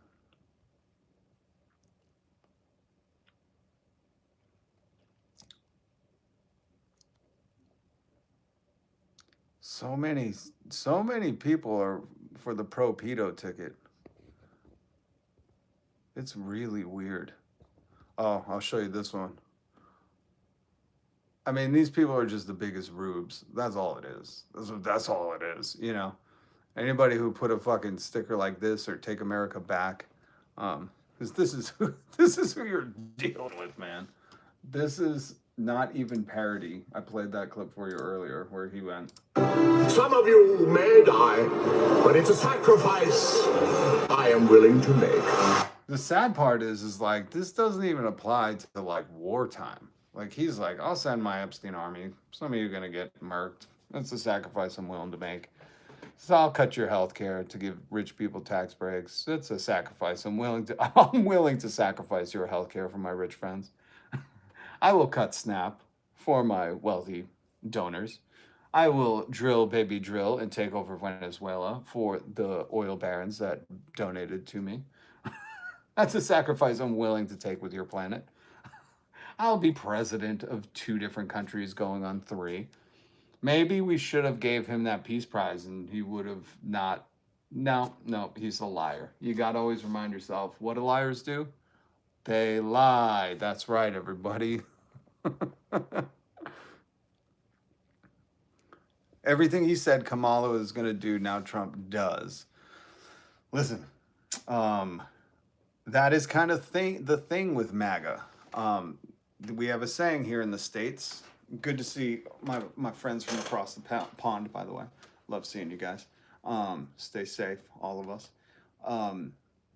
Speaker 2: So many people are for the pro pedo ticket. It's really weird. Oh, I'll show you this one. I mean, these people are just the biggest rubes. That's all it is. That's all it is, Anybody who put a fucking sticker like this or Take America Back, because this is who you're dealing with, man. This is not even parody. I played that clip for you earlier where he went.
Speaker 3: Some of you may die, but it's a sacrifice I am willing to make.
Speaker 2: The sad part is like, this doesn't even apply to like wartime. Like, he's like, I'll send my Epstein army. Some of you are going to get murked. That's a sacrifice I'm willing to make. So I'll cut your health care to give rich people tax breaks. It's a sacrifice. I'm willing to sacrifice your health care for my rich friends. I will cut SNAP for my wealthy donors. I will drill, baby, drill, and take over Venezuela for the oil barons that donated to me. That's a sacrifice I'm willing to take with your planet. I'll be president of 2 different countries going on 3. Maybe we should have gave him that peace prize and he would have not. No, he's a liar. You got to always remind yourself, what do liars do? They lie. That's right, everybody. Everything he said Kamala was going to do, now Trump does. Listen, that is kind of the thing with MAGA. We have a saying here in the States. Good to see my friends from across the pond, by the way. Love seeing you guys. Stay safe, all of us.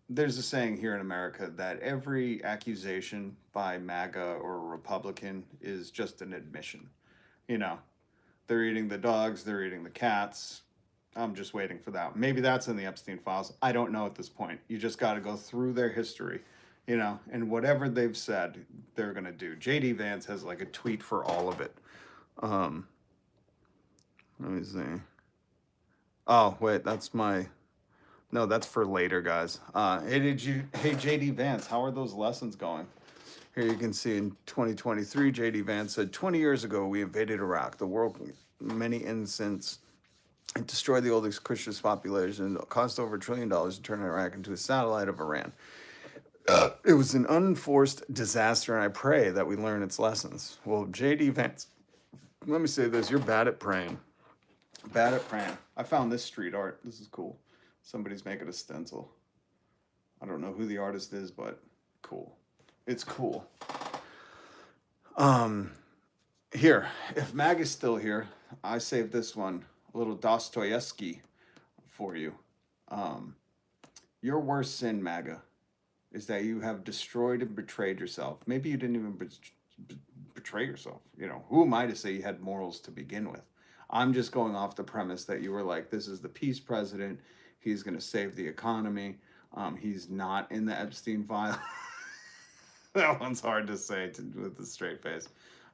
Speaker 2: There's a saying here in America that every accusation by MAGA or a Republican is just an admission. You know, they're eating the dogs, they're eating the cats. I'm just waiting for that. Maybe that's in the Epstein files. I don't know at this point. You just got to go through their history, you know, and whatever they've said, they're going to do. JD Vance has like a tweet for all of it. Let me see. Oh, wait, that's my... No, that's for later, guys. Hey, JD Vance, how are those lessons going? Here you can see in 2023, JD Vance said, 20 years ago, we invaded Iraq. The world, many innocents, it destroyed the oldest Christian population. It cost over $1 trillion to turn Iraq into a satellite of Iran. It was an unforced disaster, and I pray that we learn its lessons. Well, JD Vance, let me say this. You're bad at praying. Bad at praying. I found this street art. This is cool. Somebody's making a stencil. I don't know who the artist is, but cool. It's cool. Here, if Mag is still here, I saved this one, a little Dostoyevsky for you. Your worst sin, MAGA, is that you have destroyed and betrayed yourself. Maybe you didn't even betray yourself. You know, who am I to say you had morals to begin with? I'm just going off the premise that you were like, this is the peace president. He's going to save the economy. He's not in the Epstein file. That one's hard to say with a straight face.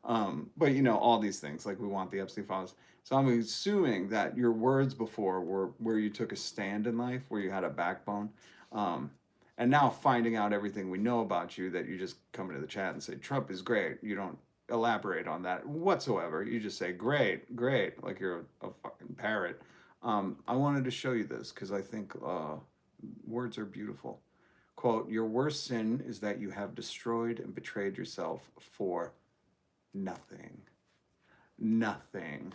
Speaker 2: But, you know, all these things, like we want the Epstein files. So I'm assuming that your words before were where you took a stand in life, where you had a backbone. And now finding out everything we know about you, that you just come into the chat and say, Trump is great. You don't elaborate on that whatsoever. You just say, great, like you're a fucking parrot. I wanted to show you this because I think words are beautiful. Quote, your worst sin is that you have destroyed and betrayed yourself for nothing. Nothing.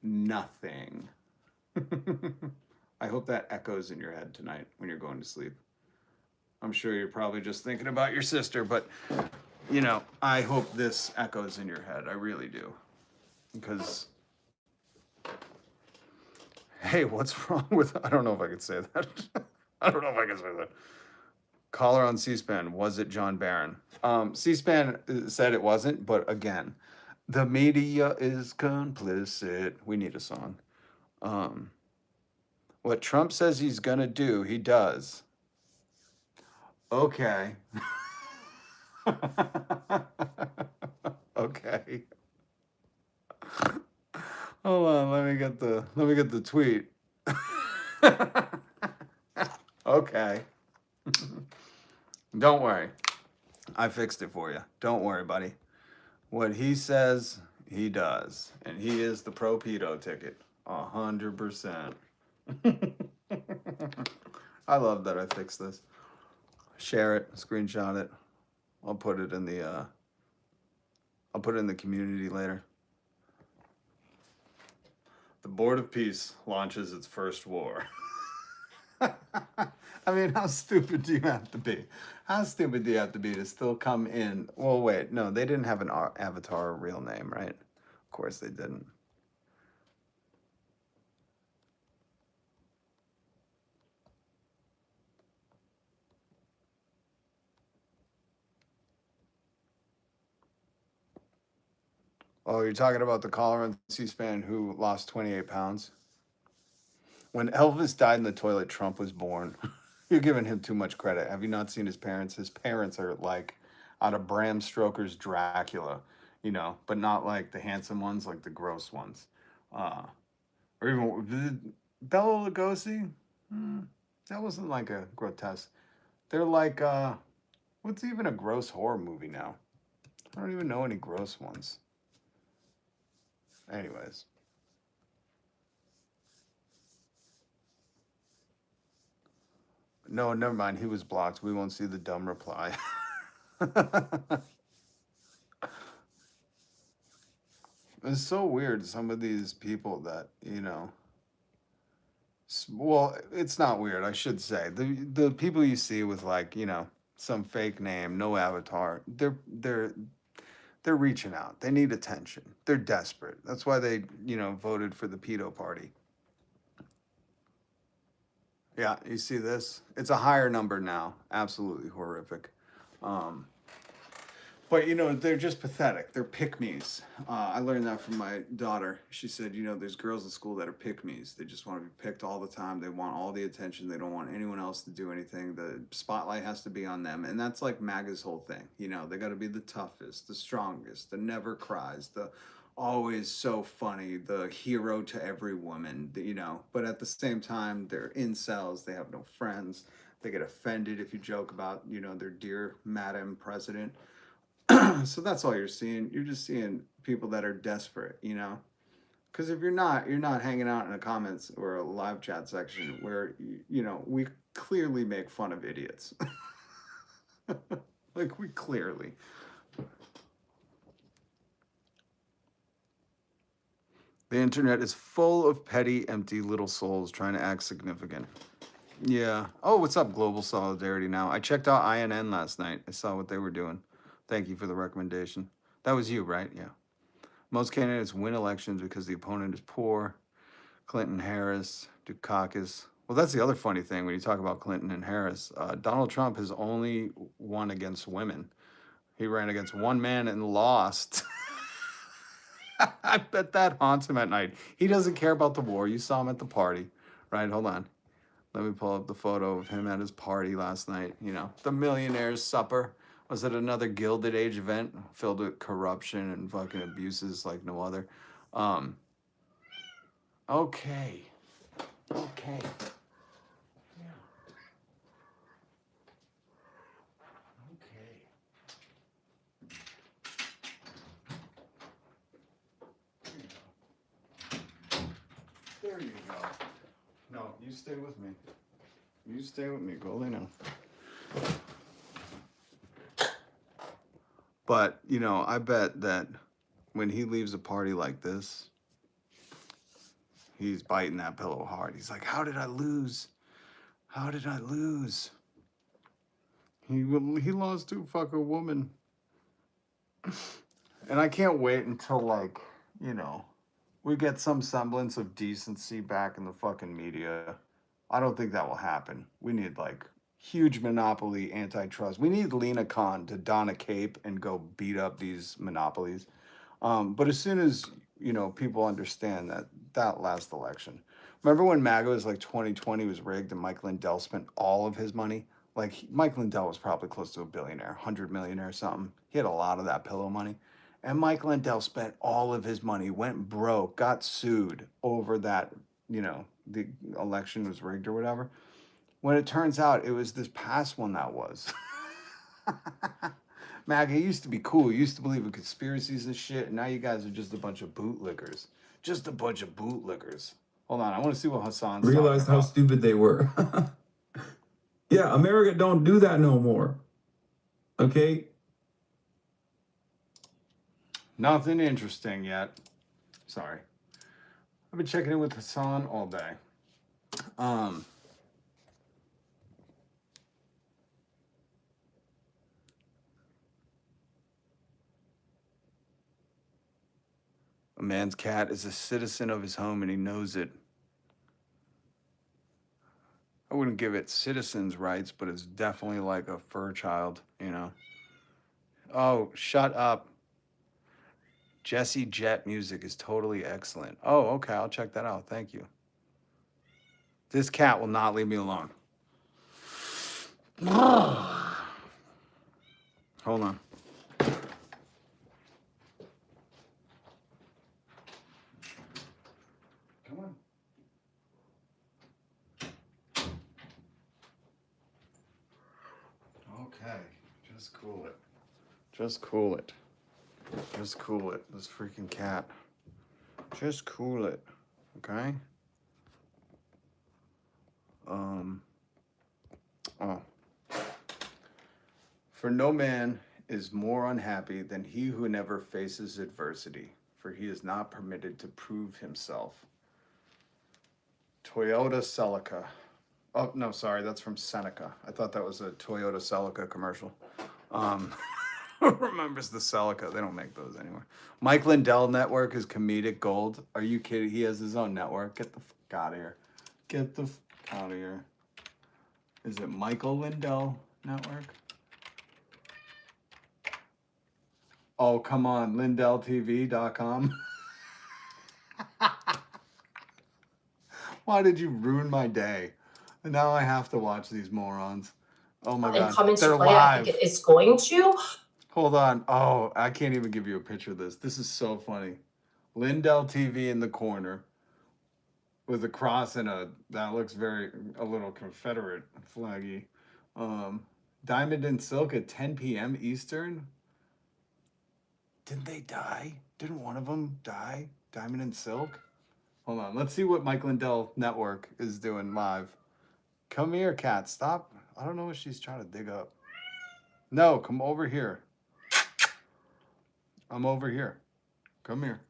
Speaker 2: Nothing. I hope that echoes in your head tonight when you're going to sleep. I'm sure you're probably just thinking about your sister, but, you know, I hope this echoes in your head. I really do. Because... Hey, what's wrong with... I don't know if I could say that. I don't know if I can say that. Caller on C-SPAN, was it John Barron? C-SPAN said it wasn't, but again, the media is complicit. We need a song. What Trump says he's going to do, he does. Okay. Okay. Hold on, let me get the tweet. Okay. Don't worry. I fixed it for you. Don't worry, buddy. What he says, he does. And he is the pro-pedo ticket. 100%. I love that I fixed this. Share it, screenshot it. I'll put it in the community later. The Board of Peace launches its first war. I mean, how stupid do you have to be? How stupid do you have to be to still come in? Well, wait, no, they didn't have an avatar or real name, right? Of course they didn't. Oh, you're talking about the caller on C-SPAN who lost 28 pounds? When Elvis died in the toilet, Trump was born. You're giving him too much credit. Have you not seen his parents? His parents are like out of Bram Stoker's Dracula. you know, but not like the handsome ones, like the gross ones. Or even Bela Lugosi. That wasn't like a grotesque. They're like, what's even a gross horror movie now? I don't even know any gross ones. Anyways. No, never mind. He was blocked. We won't see the dumb reply. It's so weird. Some of these people that, you know, well, it's not weird, I should say. The people you see with like, you know, some fake name, no avatar, they're reaching out. They need attention. They're desperate. That's why they, you know, voted for the pedo party. Yeah, you see this? It's a higher number now. Absolutely horrific. But, you know, they're just pathetic. They're pick-me's. I learned that from my daughter. She said, you know, there's girls in school that are pick-me's. They just want to be picked all the time. They want all the attention. They don't want anyone else to do anything. The spotlight has to be on them. And that's like MAGA's whole thing. You know, they got to be the toughest, the strongest, the never cries, the always so funny, the hero to every woman, you know. But at the same time, they're incels. They have no friends. They get offended if you joke about, you know, their dear Madam President. So that's all you're seeing. You're just seeing people that are desperate, you know? Because if you're not hanging out in the comments or a live chat section where, you know, we clearly make fun of idiots. Like, we clearly. The internet is full of petty, empty little souls trying to act significant. Yeah. Oh, what's up, Global Solidarity Now? I checked out INN last night. I saw what they were doing. Thank you for the recommendation. That was you, right? Yeah. Most candidates win elections because the opponent is poor. Clinton, Harris, Dukakis. Well, that's the other funny thing when you talk about Clinton and Harris. Donald Trump has only won against women. He ran against one man and lost. I bet that haunts him at night. He doesn't care about the war. You saw him at the party, right? Hold on. Let me pull up the photo of him at his party last night. You know, the millionaire's supper. Was it another Gilded Age event filled with corruption and fucking abuses like no other? Okay. Okay. Yeah. Okay. There you go. No, you stay with me. You stay with me. Go lay down. But, you know, I bet that when he leaves a party like this, he's biting that pillow hard. He's like, how did I lose? How did I lose? He lost to a fucking woman. And I can't wait until, like, you know, we get some semblance of decency back in the fucking media. I don't think that will happen. We need, like, huge monopoly antitrust. We need Lena Khan to don a cape and go beat up these monopolies. But as soon as, you know, people understand that last election. Remember when MAGA was like 2020 was rigged and Mike Lindell spent all of his money? Like, Mike Lindell was probably close to a billionaire, 100 million or something. He had a lot of that pillow money. And Mike Lindell spent all of his money, went broke, got sued over that, you know, the election was rigged or whatever. When it turns out it was this past one that was. MAGA used to be cool. You used to believe in conspiracies and shit. And now you guys are just a bunch of bootlickers. Just a bunch of bootlickers. Hold on. I want to see what Hassan
Speaker 1: realized how stupid they were. Yeah, America don't do that no more. Okay?
Speaker 2: Nothing interesting yet. Sorry. I've been checking in with Hassan all day. A man's cat is a citizen of his home and he knows it. I wouldn't give it citizens' rights, but it's definitely like a fur child, you know? Oh, shut up. Jesse Jet music is totally excellent. Oh, okay, I'll check that out. Thank you. This cat will not leave me alone. Hold on. Just cool it. Just cool it. Just cool it. This freaking cat. Just cool it. Okay? Oh. For no man is more unhappy than he who never faces adversity, for he is not permitted to prove himself. Toyota Celica. Oh, no, sorry, that's from Seneca. I thought that was a Toyota Celica commercial. Who remembers the Celica? They don't make those anymore. Mike Lindell Network is comedic gold. Are you kidding? He has his own network. Get the fuck out of here. Get the fuck out of here. Is it Michael Lindell Network? Oh, come on. LindellTV.com. Why did you ruin my day? Now I have to watch these morons. Oh my God.
Speaker 10: Come into
Speaker 2: They're
Speaker 10: play.
Speaker 2: live.
Speaker 10: I think it's going to.
Speaker 2: Hold on. Oh, I can't even give you a picture of this. This is so funny. Lindell TV in the corner with a cross and that looks a little Confederate flaggy. Diamond and Silk at 10 p.m. Eastern. Didn't they die? Didn't one of them die? Diamond and Silk? Hold on. Let's see what Mike Lindell Network is doing live. Come here, cat. Stop. I don't know what she's trying to dig up. No, come over here. I'm over here. Come here.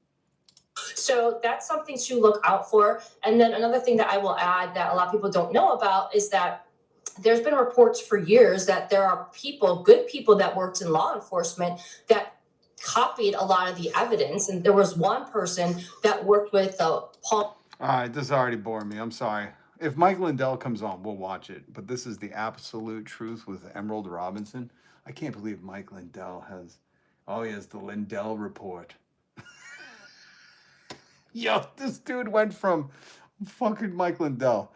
Speaker 10: So that's something to look out for. And then another thing that I will add that a lot of people don't know about is that there's been reports for years that there are people, good people that worked in law enforcement that copied a lot of the evidence. And there was one person that worked with Paul.
Speaker 2: All right, this is already boring me. I'm sorry. If Mike Lindell comes on, we'll watch it. But this is the absolute truth with Emerald Robinson. I can't believe Mike Lindell has... Oh, he has the Lindell Report. Yo, this dude went from fucking Mike Lindell.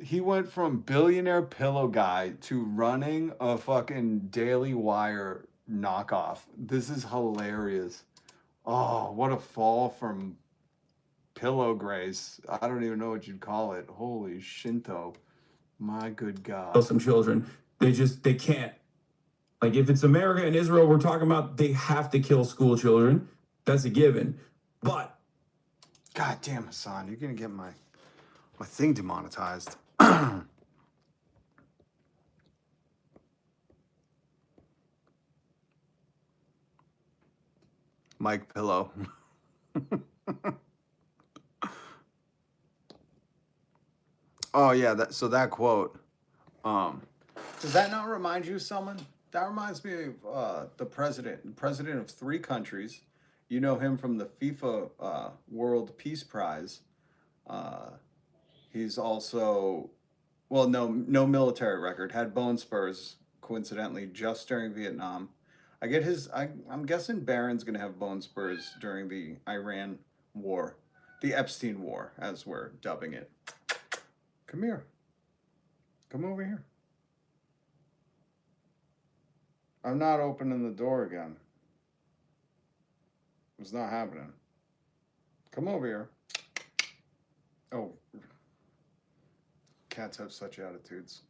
Speaker 2: He went from billionaire pillow guy to running a fucking Daily Wire knockoff. This is hilarious. Oh, what a fall from pillow grace. I don't even know what you'd call it. Holy Shinto. My good God.
Speaker 1: Some children, they can't. Like, if it's America and Israel we're talking about, they have to kill school children. That's a given. But
Speaker 2: God damn, Hassan, you're gonna get my thing demonetized. Mike Pillow. Oh yeah, that quote. Does that not remind you of someone? That reminds me of the president of 3 countries. You know him from the FIFA World Peace Prize. He's also, well, no military record. Had bone spurs, coincidentally, just during Vietnam. I'm guessing Barron's going to have bone spurs during the Iran war. The Epstein War, as we're dubbing it. Come here. Come over here. I'm not opening the door again. It's not happening. Come over here. Oh. Cats have such attitudes.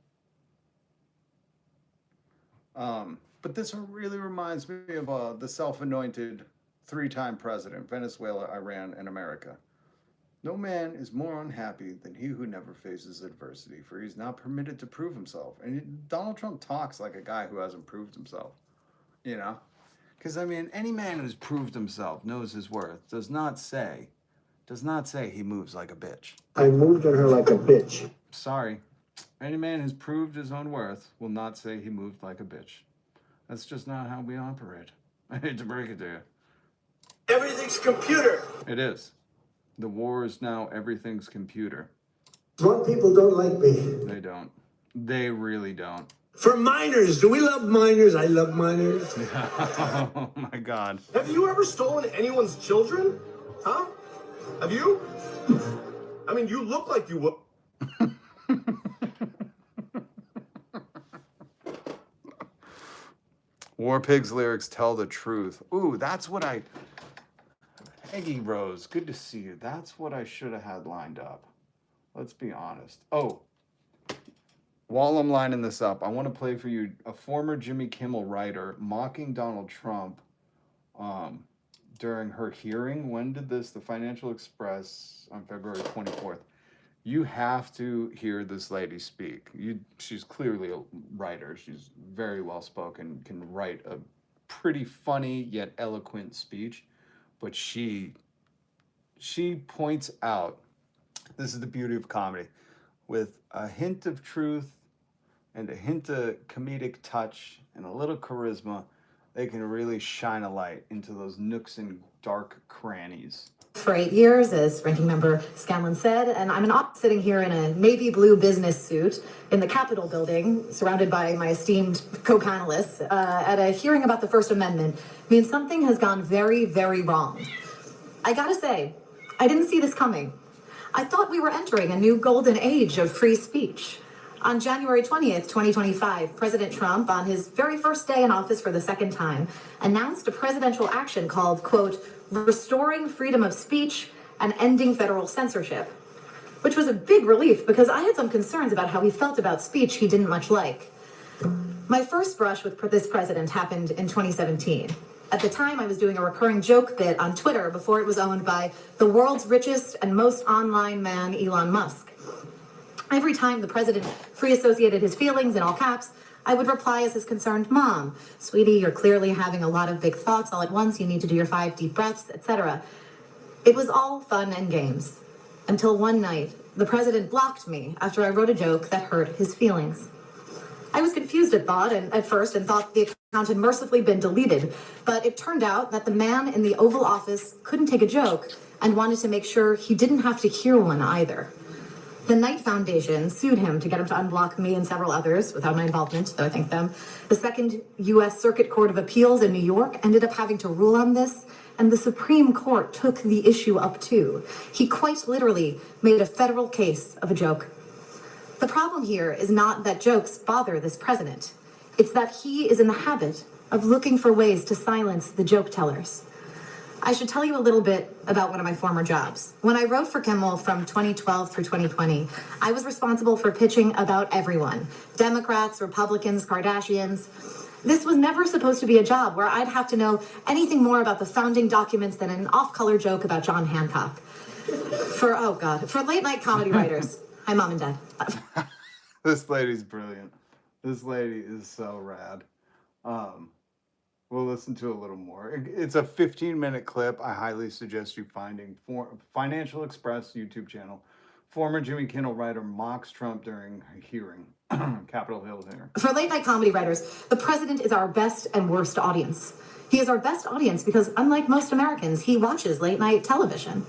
Speaker 2: But this really reminds me of the self-anointed 3-time president, Venezuela, Iran, and America. No man is more unhappy than he who never faces adversity, for he's not permitted to prove himself. And Donald Trump talks like a guy who hasn't proved himself, you know? Because, I mean, any man who's proved himself knows his worth, does not say he moves like a bitch.
Speaker 5: I moved on her like a bitch.
Speaker 2: Sorry. Any man who's proved his own worth will not say he moved like a bitch. That's just not how we operate. I hate to break it to you.
Speaker 3: Everything's computer.
Speaker 2: It is. The war is now everything's computer.
Speaker 5: Smart people don't like me.
Speaker 2: They don't. They really don't.
Speaker 5: For minors, do we love minors? I love minors.
Speaker 2: Oh my God.
Speaker 3: Have you ever stolen anyone's children? Huh? Have you? I mean, you look like you would.
Speaker 2: War Pigs lyrics tell the truth. Ooh, that's what Peggy Rose, good to see you. That's what I should have had lined up. Let's be honest. Oh, while I'm lining this up, I want to play for you a former Jimmy Kimmel writer mocking Donald Trump during her hearing. When did this? The Financial Express on February 24th. You have to hear this lady speak. She's clearly a writer. She's very well spoken, can write a pretty funny yet eloquent speech. But she points out, this is the beauty of comedy, with a hint of truth and a hint of comedic touch and a little charisma, they can really shine a light into those nooks and dark crannies.
Speaker 11: For 8 years, as Ranking Member Scanlon said, and I'm sitting here in a navy blue business suit in the Capitol building, surrounded by my esteemed co-panelists, at a hearing about the First Amendment, means something has gone very, very wrong. I gotta say, I didn't see this coming. I thought we were entering a new golden age of free speech. On January 20th, 2025, President Trump, on his very first day in office for the second time, announced a presidential action called, quote, restoring freedom of speech and ending federal censorship, which was a big relief because I had some concerns about how he felt about speech he didn't much like. My first brush with this president happened in 2017. At the time, I was doing a recurring joke bit on Twitter before it was owned by the world's richest and most online man, Elon Musk. Every time the president free associated his feelings in all caps, I would reply as his concerned mom, sweetie, you're clearly having a lot of big thoughts all at once. You need to do your 5 deep breaths, etc. It was all fun and games until one night, the president blocked me after I wrote a joke that hurt his feelings. I was confused at first and thought the account had mercifully been deleted, but it turned out that the man in the Oval Office couldn't take a joke and wanted to make sure he didn't have to hear one either. The Knight Foundation sued him to get him to unblock me and several others without my involvement, though I thank them. The Second U.S. Circuit Court of Appeals in New York ended up having to rule on this, and the Supreme Court took the issue up too. He quite literally made a federal case of a joke. The problem here is not that jokes bother this president. It's that he is in the habit of looking for ways to silence the joke tellers. I should tell you a little bit about one of my former jobs. When I wrote for Kimmel from 2012 through 2020, I was responsible for pitching about everyone. Democrats, Republicans, Kardashians. This was never supposed to be a job where I'd have to know anything more about the founding documents than an off-color joke about John Hancock. For late night comedy writers. Hi, Mom and Dad.
Speaker 2: This lady's brilliant. This lady is so rad. We'll listen to a little more. It's a 15-minute clip. I highly suggest you finding Financial Express YouTube channel. Former Jimmy Kimmel writer mocks Trump during a hearing, Capitol Hill hearing.
Speaker 11: For late night comedy writers, the president is our best and worst audience. He is our best audience because, unlike most Americans, he watches late night television.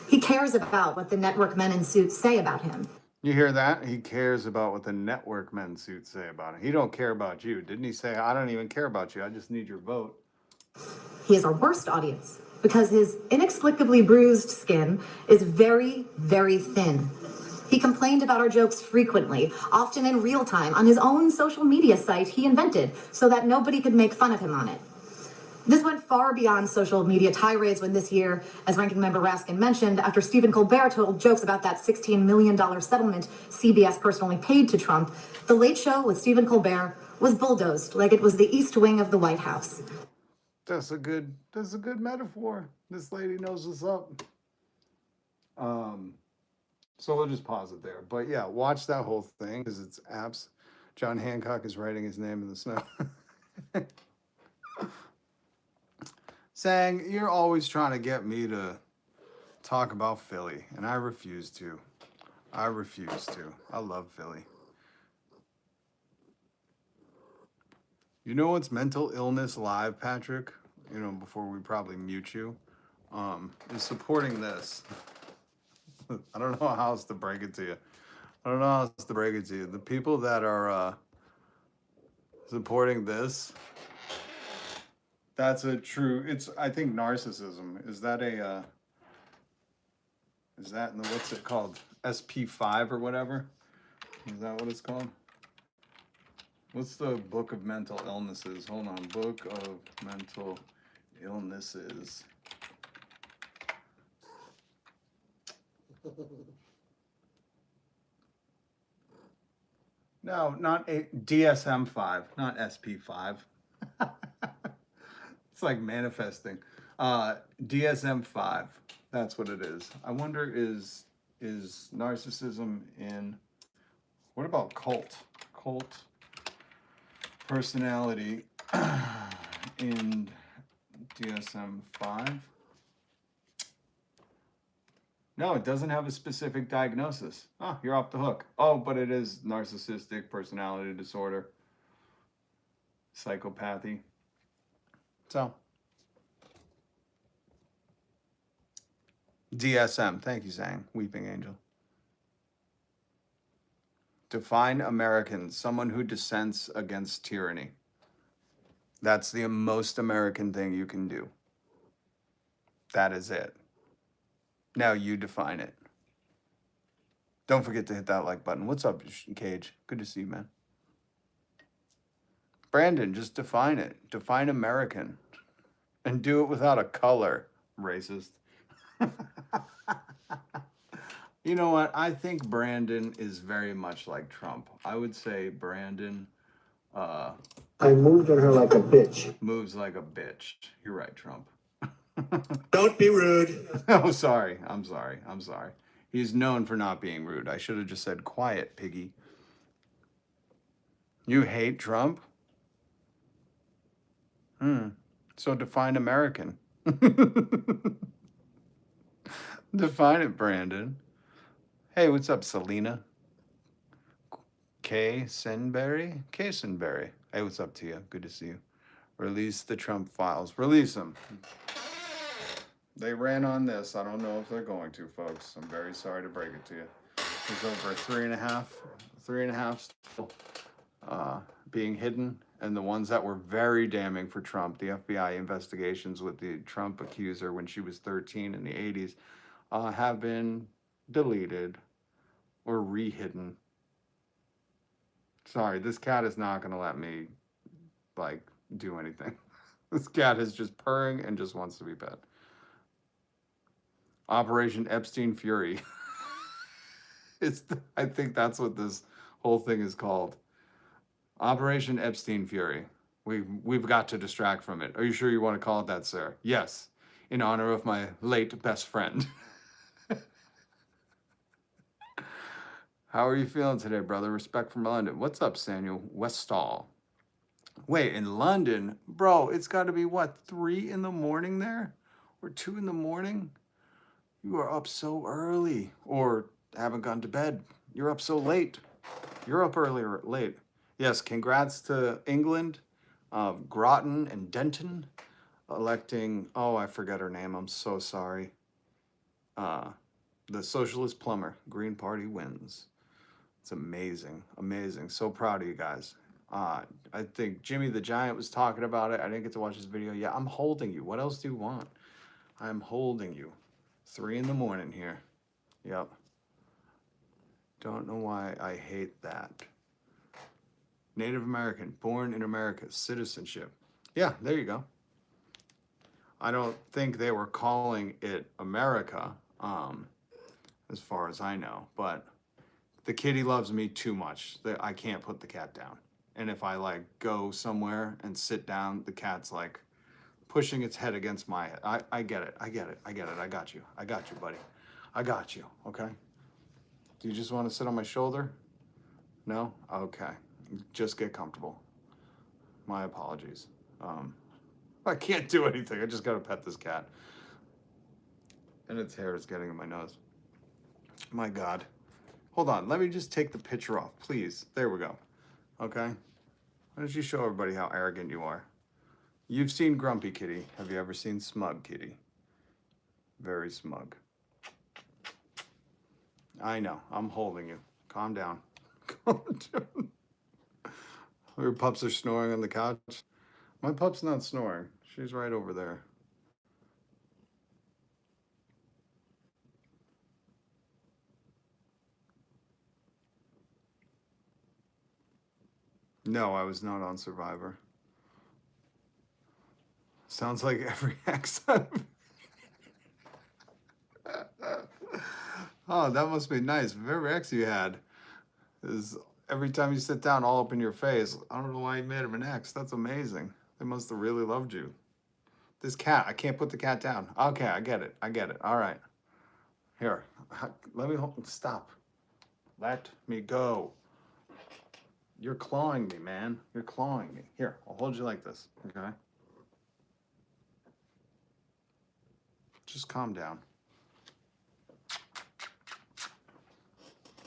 Speaker 11: He cares about what the network men in suits say about him.
Speaker 2: You hear that? He cares about what the network men suits say about him. He don't care about you. Didn't he say, I don't even care about you. I just need your vote.
Speaker 11: He is our worst audience because his inexplicably bruised skin is very, very thin. He complained about our jokes frequently, often in real time, on his own social media site he invented so that nobody could make fun of him on it. This went far beyond social media tirades when this year, as Ranking Member Raskin mentioned, after Stephen Colbert told jokes about that $16 million settlement CBS personally paid to Trump, The Late Show with Stephen Colbert was bulldozed like it was the East Wing of the White House.
Speaker 2: That's a good metaphor. This lady knows what's up. So we'll just pause it there. But yeah, watch that whole thing because it's apps. John Hancock is writing his name in the snow. Saying, you're always trying to get me to talk about Philly, and I refuse to. I love Philly. You know what's mental illness live, Patrick? You know, before we probably mute you, is supporting this. I don't know how else to break it to you. The people that are supporting this, that's a true, I think narcissism. Is that what's it called? SP5 or whatever? Is that what it's called? What's the book of mental illnesses? Hold on, book of mental illnesses. No, not DSM-5, not SP5. It's like manifesting. DSM-5. That's what it is. I wonder is narcissism in, what about cult? Cult personality in DSM-5? No, it doesn't have a specific diagnosis. Oh, you're off the hook. Oh, but it is narcissistic personality disorder, psychopathy. So, DSM. Thank you, Zhang. Weeping Angel. Define American, someone who dissents against tyranny. That's the most American thing you can do. That is it. Now you define it. Don't forget to hit that like button. What's up, Cage? Good to see you, man. Brandon, just define it. Define American. And do it without a color, racist. You know what? I think Brandon is very much like Trump. I would say Brandon
Speaker 5: I moved on her like a bitch.
Speaker 2: moves like a bitch. You're right, Trump.
Speaker 5: Don't be rude.
Speaker 2: Oh, sorry. I'm sorry. He's known for not being rude. I should have just said quiet, piggy. You hate Trump? So define American. Define it, Brandon. Hey, what's up, Selena? Kaysenberry? Hey, what's up to you? Good to see you. Release the Trump files. Release them. They ran on this. I don't know if they're going to, folks. I'm very sorry to break it to you. There's over three and a half still being hidden. And the ones that were very damning for Trump, the FBI investigations with the Trump accuser when she was 13 in the 80s, have been deleted or re-hidden. Sorry, this cat is not going to let me, like, do anything. This cat is just purring and just wants to be pet. Operation Epstein Fury. I think that's what this whole thing is called. Operation Epstein Fury. We've got to distract from it. Are you sure you want to call it that, sir? Yes, in honor of my late best friend. How are you feeling today, brother? Respect from London. What's up, Samuel Westall? Wait, in London? Bro, it's got to be, what, 3 in the morning there? Or 2 in the morning? You are up so early. Or haven't gone to bed. You're up so late. You're up early or late. Yes, congrats to England, Groton and Denton, electing, oh, I forget her name. I'm so sorry. The socialist plumber. Green Party wins. It's amazing. Amazing. So proud of you guys. I think Jimmy the Giant was talking about it. I didn't get to watch his video. Yeah, I'm holding you. What else do you want? I'm holding you. 3 in the morning here. Yep. Don't know why I hate that. Native American, born in America, citizenship. Yeah, there you go. I don't think they were calling it America, as far as I know, but the kitty loves me too much that I can't put the cat down. And if I like go somewhere and sit down, the cat's like pushing its head against my head. I get it. I got you, buddy. I got you, okay? Do you just want to sit on my shoulder? No? Okay. Just get comfortable. My apologies. I can't do anything. I just gotta pet this cat. And its hair is getting in my nose. My God. Hold on, let me just take the picture off, please. There we go. Okay? Why don't you show everybody how arrogant you are? You've seen Grumpy Kitty. Have you ever seen Smug Kitty? Very smug. I know, I'm holding you. Calm down. Calm down. Your pups are snoring on the couch. My pup's not snoring. She's right over there. No, I was not on Survivor. Sounds like every accent. Oh, that must be nice. Whatever ex you had is every time you sit down, all up in your face. I don't know why you made him an X. That's amazing. They must have really loved you. This cat, I can't put the cat down. Okay, I get it. I get it. All right. Here, let me stop. Let me go. You're clawing me, man. You're clawing me. Here, I'll hold you like this, okay? Just calm down.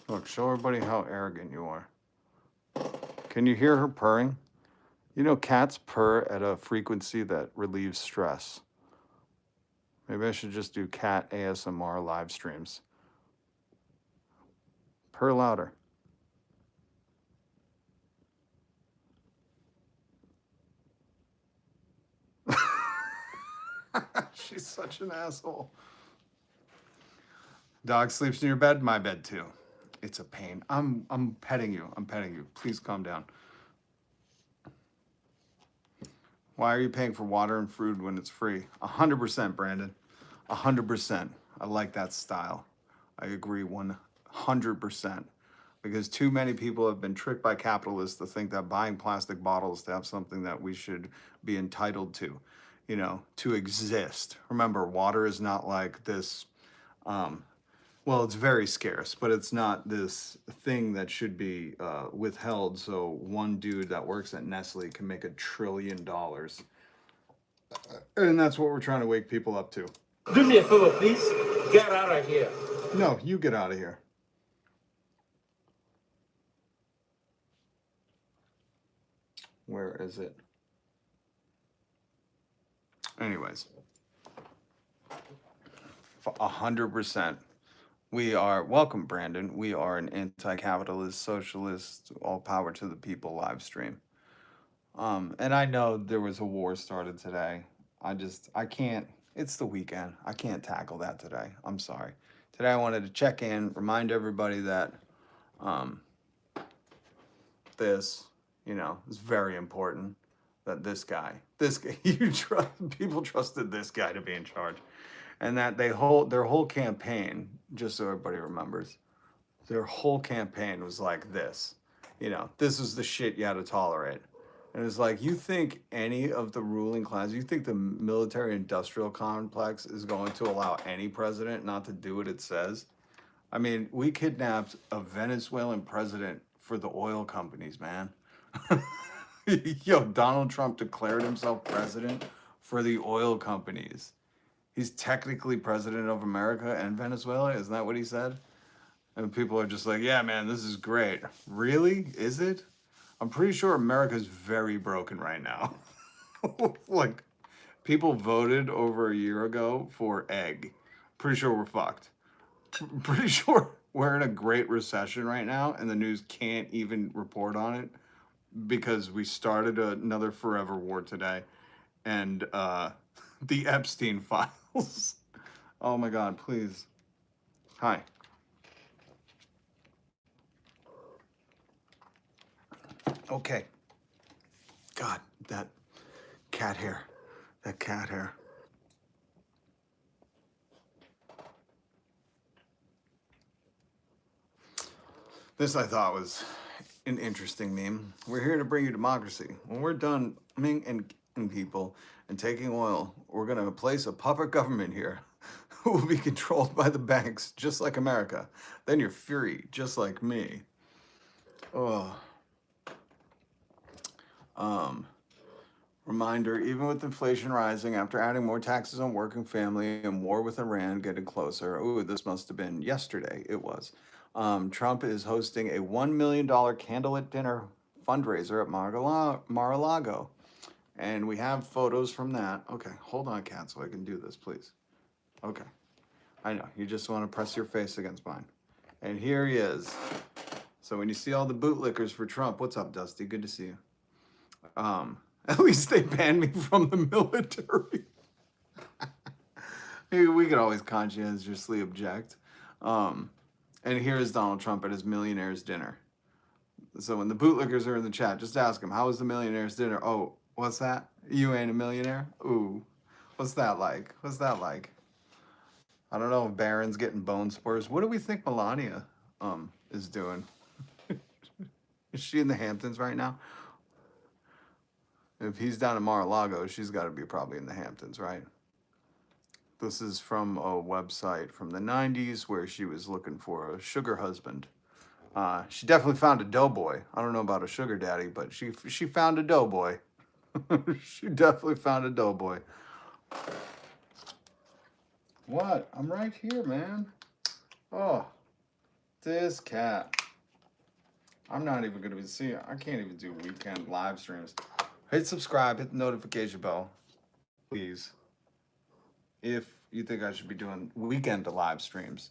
Speaker 2: Look, show everybody how arrogant you are. Can you hear her purring? You know, cats purr at a frequency that relieves stress. Maybe I should just do cat ASMR live streams. Purr louder. She's such an asshole. Dog sleeps in your bed, my bed too. It's a pain. I'm petting you. I'm petting you. Please calm down. Why are you paying for water and food when it's free? 100%, Brandon. 100%. I like that style. I agree 100%. Because too many people have been tricked by capitalists to think that buying plastic bottles to have something that we should be entitled to, you know, to exist. Remember, water is not like this, well, it's very scarce, but it's not this thing that should be withheld so one dude that works at Nestle can make $1 trillion. And that's what we're trying to wake people up to.
Speaker 9: Do me a favor, please. Get out of here.
Speaker 2: No, you get out of here. Where is it? Anyways, 100%. We are, welcome Brandon, we are an anti-capitalist, socialist, all power to the people live stream. And I know there was a war started today. I can't, it's the weekend. I can't tackle that today. I'm sorry. Today I wanted to check in, remind everybody that this, you know, is very important. That this guy, people trusted this guy to be in charge. And that their whole campaign, just so everybody remembers, their whole campaign was like this. You know, this is the shit you had to tolerate. And it's like, you think any of the ruling class, you think the military industrial complex is going to allow any president not to do what it says? I mean, we kidnapped a Venezuelan president for the oil companies, man. Yo, Donald Trump declared himself president for the oil companies. He's technically president of America and Venezuela. Isn't that what he said? And people are just like, yeah, man, this is great. Really? Is it? I'm pretty sure America's very broken right now. Like, people voted over a year ago for egg. Pretty sure we're fucked. Pretty sure we're in a great recession right now and the news can't even report on it because we started another forever war today. And the Epstein files. Oh my God, please. Hi. Okay. God, that cat hair. That cat hair. This I thought was an interesting meme. We're here to bring you democracy. When we're done and people and taking oil, we're going to place a puppet government here who will be controlled by the banks, just like America. Then you're free, just like me. Oh. Reminder, even with inflation rising, after adding more taxes on working family and war with Iran getting closer, ooh, this must have been yesterday, it was. Trump is hosting a $1 million candlelit dinner fundraiser at Mar-a-Lago. And we have photos from that. Okay, hold on, cat, so I can do this, please. Okay. I know, you just want to press your face against mine. And here he is. So when you see all the bootlickers for Trump, what's up, Dusty? Good to see you. At least they banned me from the military. We could always conscientiously object. And here is Donald Trump at his millionaire's dinner. So when the bootlickers are in the chat, just ask him, how was the millionaire's dinner? Oh, what's that? You ain't a millionaire? Ooh, what's that like? What's that like? I don't know if Barron's getting bone spurs. What do we think Melania is doing? Is she in the Hamptons right now? If he's down in Mar-a-Lago, she's got to be probably in the Hamptons, right? This is from a website from the 90s where she was looking for a sugar husband. She definitely found a doughboy. I don't know about a sugar daddy, but she found a doughboy. She definitely found a doughboy. What? I'm right here, man. Oh, this cat. I'm not even going to see. I can't even do weekend live streams. Hit subscribe, hit the notification bell, please. If you think I should be doing weekend live streams.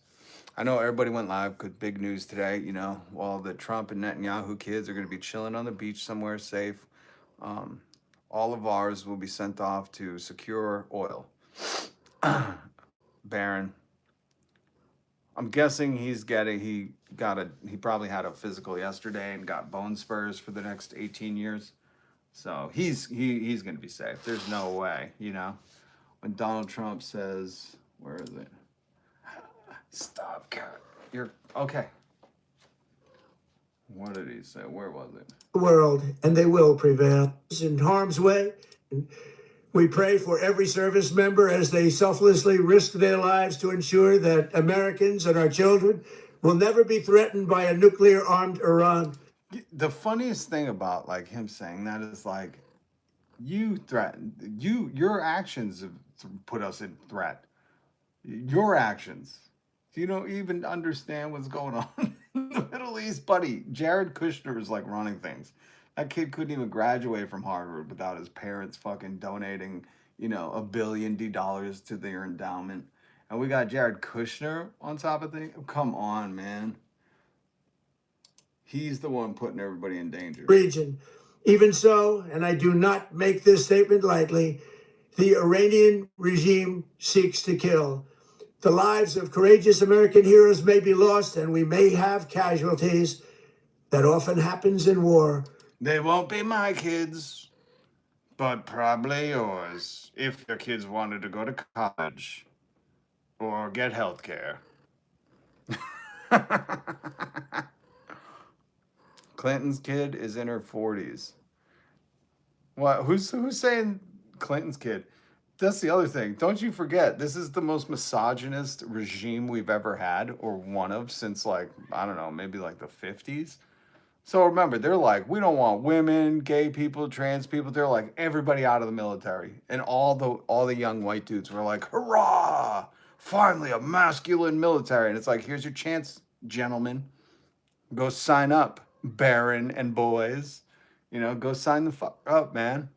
Speaker 2: I know everybody went live because big news today, you know, while the Trump and Netanyahu kids are going to be chilling on the beach somewhere safe. All of ours will be sent off to secure oil. Barron. I'm guessing he probably had a physical yesterday and got bone spurs for the next 18 years. So he's going to be safe. There's no way, you know. When Donald Trump says, where is it? Stop, cat. You're okay. What did he say? Where was it?
Speaker 5: World, and they will prevail. In harm's way. We pray for every service member as they selflessly risk their lives to ensure that Americans and our children will never be threatened by a nuclear-armed Iran.
Speaker 2: The funniest thing about like him saying that is like, you threatened, your actions have put us in threat. Your actions. You don't even understand what's going on in the Middle East, buddy. Jared Kushner is like running things. That kid couldn't even graduate from Harvard without his parents fucking donating, you know, $1 billion to their endowment. And we got Jared Kushner on top of things. Come on, man. He's the one putting everybody in danger.
Speaker 5: Region. Even so, and I do not make this statement lightly, the Iranian regime seeks to kill. The lives of courageous American heroes may be lost, and we may have casualties. That often happens in war.
Speaker 2: They won't be my kids, but probably yours, if your kids wanted to go to college or get health care. Clinton's kid is in her 40s. What? Who's saying Clinton's kid? That's the other thing. Don't you forget, this is the most misogynist regime we've ever had, or one of, since like, I don't know, maybe like the 50s. So remember, they're like, we don't want women, gay people, trans people. They're like, everybody out of the military. And all the young white dudes were like, hurrah! Finally, a masculine military. And it's like, here's your chance, gentlemen. Go sign up, Barron and boys. You know, go sign the fuck up, man.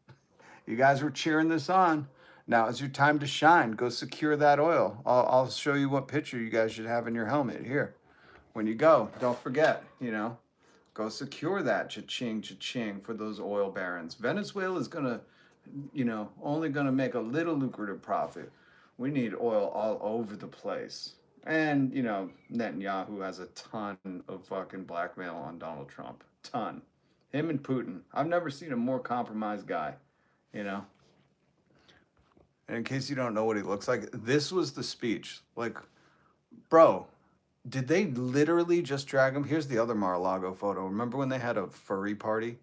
Speaker 2: You guys were cheering this on. Now it's your time to shine. Go secure that oil. I'll show you what picture you guys should have in your helmet here. When you go, don't forget, you know, go secure that cha-ching, cha-ching for those oil barons. Venezuela is going to, you know, only going to make a little lucrative profit. We need oil all over the place. And, you know, Netanyahu has a ton of fucking blackmail on Donald Trump. Ton. Him and Putin. I've never seen a more compromised guy, you know. And in case you don't know what he looks like, this was the speech. Like, bro, did they literally just drag him? Here's the other Mar-a-Lago photo. Remember when they had a furry party?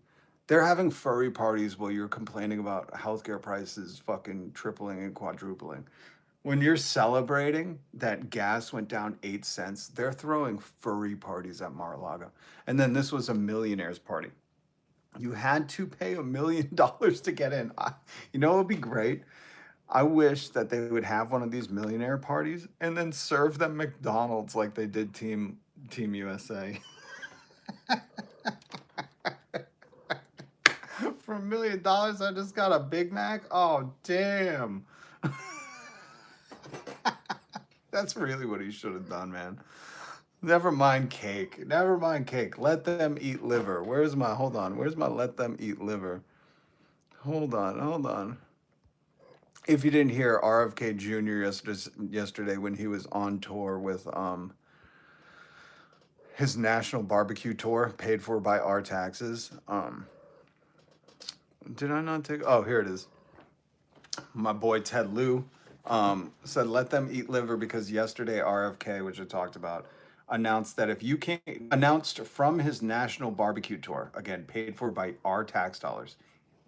Speaker 2: They're having furry parties while you're complaining about healthcare prices fucking tripling and quadrupling. When you're celebrating that gas went down 8 cents, they're throwing furry parties at Mar-a-Lago. And then this was a millionaire's party. You had to pay $1 million to get in. You know what would be great? I wish that they would have one of these millionaire parties and then serve them McDonald's like they did Team USA. For $1 million, I just got a Big Mac? Oh, damn. That's really what he should have done, man. Never mind cake. Never mind cake. Let them eat liver. Where's my let them eat liver? Hold on. If you didn't hear RFK Jr. yesterday when he was on tour with his national barbecue tour paid for by our taxes. Did I not take? Oh, here it is. My boy Ted Lieu said let them eat liver because yesterday RFK, which I talked about, announced that if you can't, announced from his national barbecue tour, again, paid for by our tax dollars,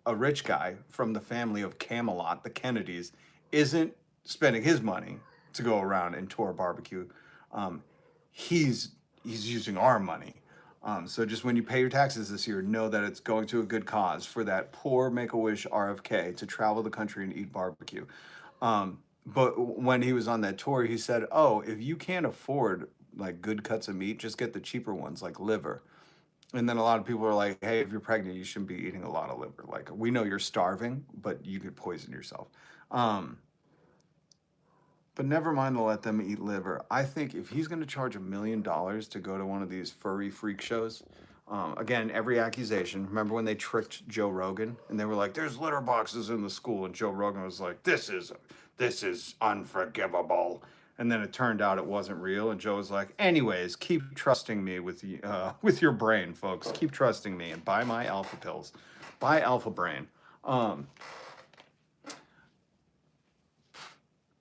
Speaker 2: a rich guy from the family of Camelot, the Kennedys, isn't spending his money to go around and tour barbecue. He's using our money. So just when you pay your taxes this year, know that it's going to a good cause for that poor Make-A-Wish RFK to travel the country and eat barbecue. But when he was on that tour, he said, "Oh, if you can't afford like good cuts of meat, just get the cheaper ones like liver." And then a lot of people are like, "Hey, if you're pregnant, you shouldn't be eating a lot of liver. Like, we know you're starving, but you could poison yourself." But never mind to let them eat liver. I think if he's going to charge $1 million to go to one of these furry freak shows, again, every accusation. Remember when they tricked Joe Rogan and they were like, "There's litter boxes in the school," and Joe Rogan was like, "This is unforgivable." And then it turned out it wasn't real, and Joe was like, "Anyways, keep trusting me with your brain, folks. Keep trusting me and buy my alpha pills, buy Alpha Brain."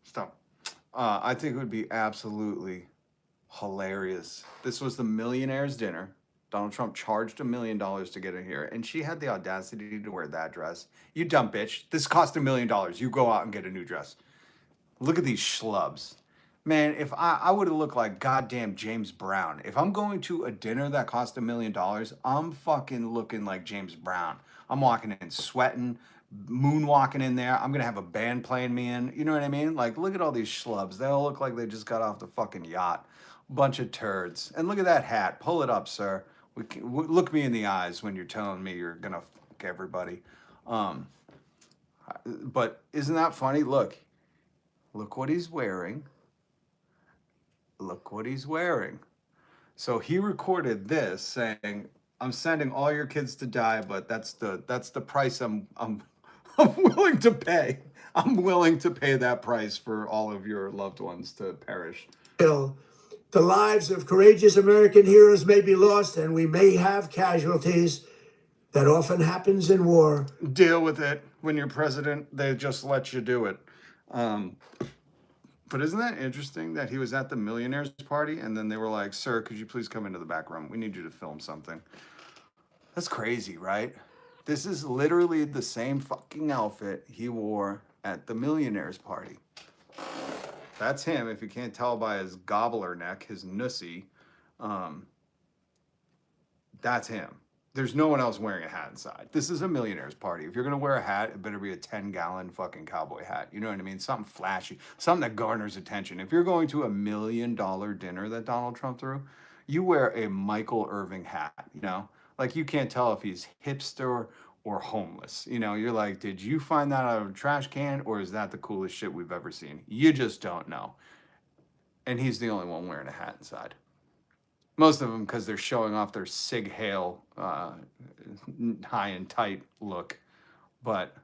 Speaker 2: Stop. I think it would be absolutely hilarious. This was the millionaire's dinner. Donald Trump charged $1 million to get her here, and she had the audacity to wear that dress. You dumb bitch. This cost $1 million. You go out and get a new dress. Look at these schlubs. Man, if I would have looked like goddamn James Brown. If I'm going to a dinner that cost $1 million, I'm fucking looking like James Brown. I'm walking in sweating, moonwalking in there. I'm gonna have a band playing me in. You know what I mean? Like, look at all these schlubs. They all look like they just got off the fucking yacht. Bunch of turds. And look at that hat. Pull it up, sir. Look me in the eyes when you're telling me you're gonna fuck everybody. But isn't that funny? Look what he's wearing. Look what he's wearing. So he recorded this saying, "I'm sending all your kids to die, but that's the price I'm willing to pay. I'm willing to pay that price for all of your loved ones to perish."
Speaker 5: The lives of courageous American heroes may be lost, and we may have casualties. That often happens in war.
Speaker 2: Deal with it. When you're president, they just let you do it. But isn't that interesting that he was at the millionaires party and then they were like, "Sir, could you please come into the back room? We need you to film something." That's crazy, right? This is literally the same fucking outfit he wore at the millionaires party. That's him, if you can't tell by his gobbler neck, his nussy. That's him. There's no one else wearing a hat inside. This is a millionaire's party. If you're going to wear a hat, it better be a 10-gallon fucking cowboy hat. You know what I mean? Something flashy, something that garners attention. If you're going to a $1 million dinner that Donald Trump threw, you wear a Michael Irving hat, you know? Like, you can't tell if he's hipster or homeless. You know, you're like, did you find that out of a trash can, or is that the coolest shit we've ever seen? You just don't know. And he's the only one wearing a hat inside. Most of them because they're showing off their Sig Heil high and tight look. But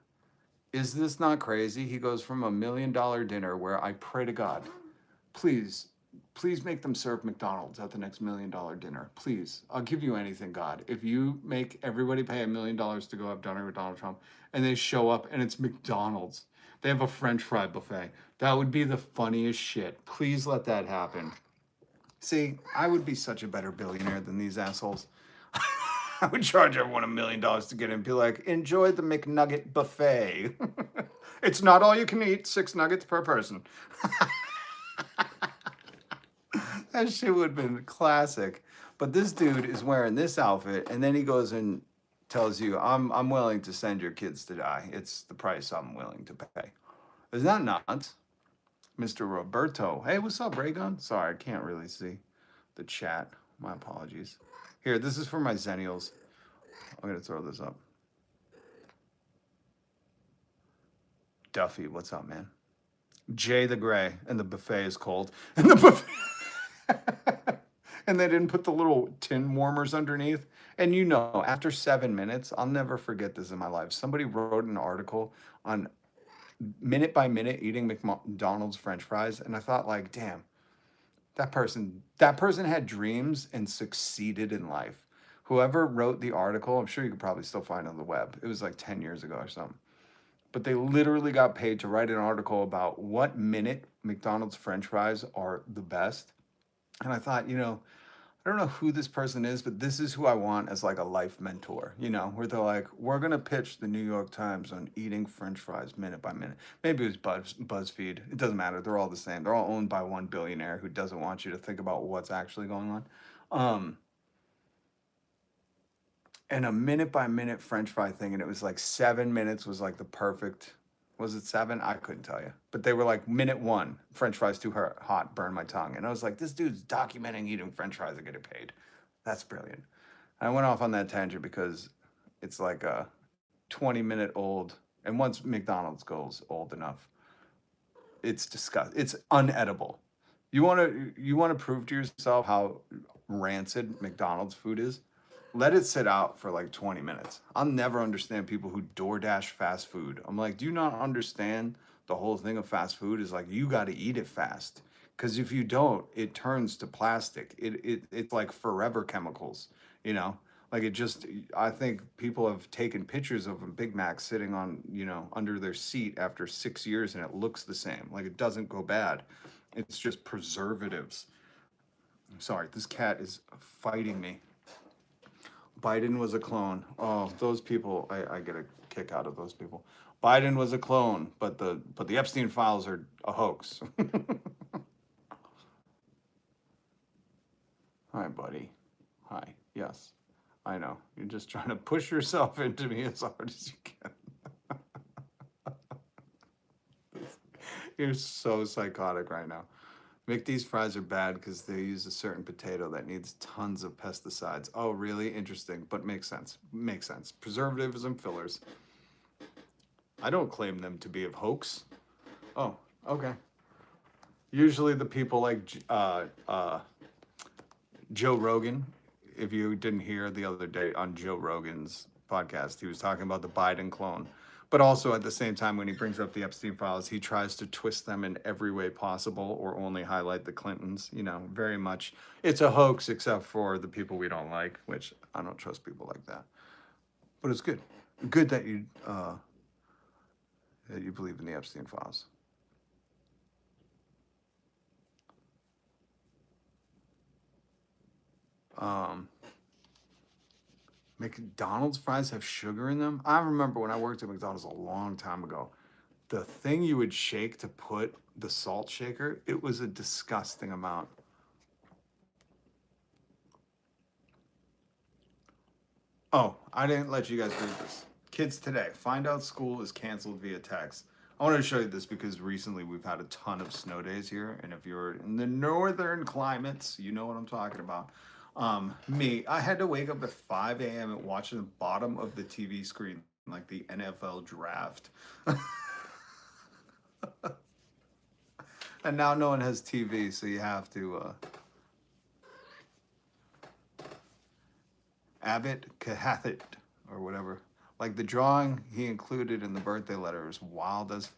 Speaker 2: is this not crazy? He goes from $1 million dinner where I pray to God, please make them serve McDonald's at the next $1 million dinner. Please. I'll give you anything, God. If you make everybody pay $1 million to go have dinner with Donald Trump and they show up and it's McDonald's, they have a French fry buffet, that would be the funniest shit. Please let that happen. See, I would be such a better billionaire than these assholes. I would charge everyone $1 million to get in and be like, "Enjoy the McNugget buffet." It's not all you can eat, 6 nuggets per person. That shit would have been classic. But this dude is wearing this outfit, and then he goes and tells you, I'm willing to send your kids to die. It's the price I'm willing to pay. Is that nuts? Mr. Roberto. Hey, what's up, Raygun? Sorry, I can't really see the chat. My apologies. Here, this is for my Zennials. I'm going to throw this up. Duffy, what's up, man? Jay the Gray, and the buffet is cold. And the buffet... and they didn't put the little tin warmers underneath. And you know, after 7 minutes, I'll never forget this in my life. Somebody wrote an article on minute by minute eating McDonald's French fries, and I thought, like, damn, that person had dreams and succeeded in life. Whoever wrote the article, I'm sure you could probably still find it on the web. It was like 10 years ago or something. But they literally got paid to write an article about what minute McDonald's French fries are the best. And I thought, I don't know who this person is, but this is who I want as like a life mentor, where they're like, we're going to pitch the New York Times on eating French fries minute by minute. Maybe it was BuzzFeed. It doesn't matter. They're all the same. They're all owned by one billionaire who doesn't want you to think about what's actually going on. And a minute by minute French fry thing. And it was like 7 minutes was like the perfect, was it 7? I couldn't tell you. But they were like minute 1, French fries too hot, burn my tongue. And I was like, this dude's documenting eating French fries and getting paid. That's brilliant. I went off on that tangent because it's like a 20-minute old, and once McDonald's goes old enough, it's disgusting. It's unedible. You want to prove to yourself how rancid McDonald's food is? Let it sit out for like 20 minutes. I'll never understand people who DoorDash fast food. I'm like, do you not understand the whole thing of fast food is like you got to eat it fast? Because if you don't, it turns to plastic. It's like forever chemicals, Like it just, I think people have taken pictures of a Big Mac sitting on, under their seat after 6 years and it looks the same. Like it doesn't go bad. It's just preservatives. I'm sorry, this cat is fighting me. Biden was a clone. Oh, those people, I get a kick out of those people. Biden was a clone, but the Epstein files are a hoax. Hi, buddy. Hi. Yes, I know. You're just trying to push yourself into me as hard as you can. You're so psychotic right now. McD's fries are bad because they use a certain potato that needs tons of pesticides. Oh, really? Interesting, but makes sense. Makes sense. Preservatives and fillers. I don't claim them to be a hoax. Oh, okay. Usually the people like Joe Rogan, if you didn't hear the other day on Joe Rogan's podcast, he was talking about the Biden clone. But also at the same time, when he brings up the Epstein files, he tries to twist them in every way possible or only highlight the Clintons, very much. It's a hoax except for the people we don't like, which I don't trust people like that. But it's good. Good that you believe in the Epstein files. McDonald's fries have sugar in them? I remember when I worked at McDonald's a long time ago, the thing you would shake to put the salt shaker, it was a disgusting amount. Oh, I didn't let you guys read this. Kids today, find out school is canceled via text. I wanted to show you this because recently we've had a ton of snow days here, and if you're in the northern climates, you know what I'm talking about. I had to wake up at 5 a.m. and watch the bottom of the TV screen, like the NFL draft. And now no one has TV, so you have to, Abbott Cahathit, or whatever. Like the drawing he included in the birthday letter is wild as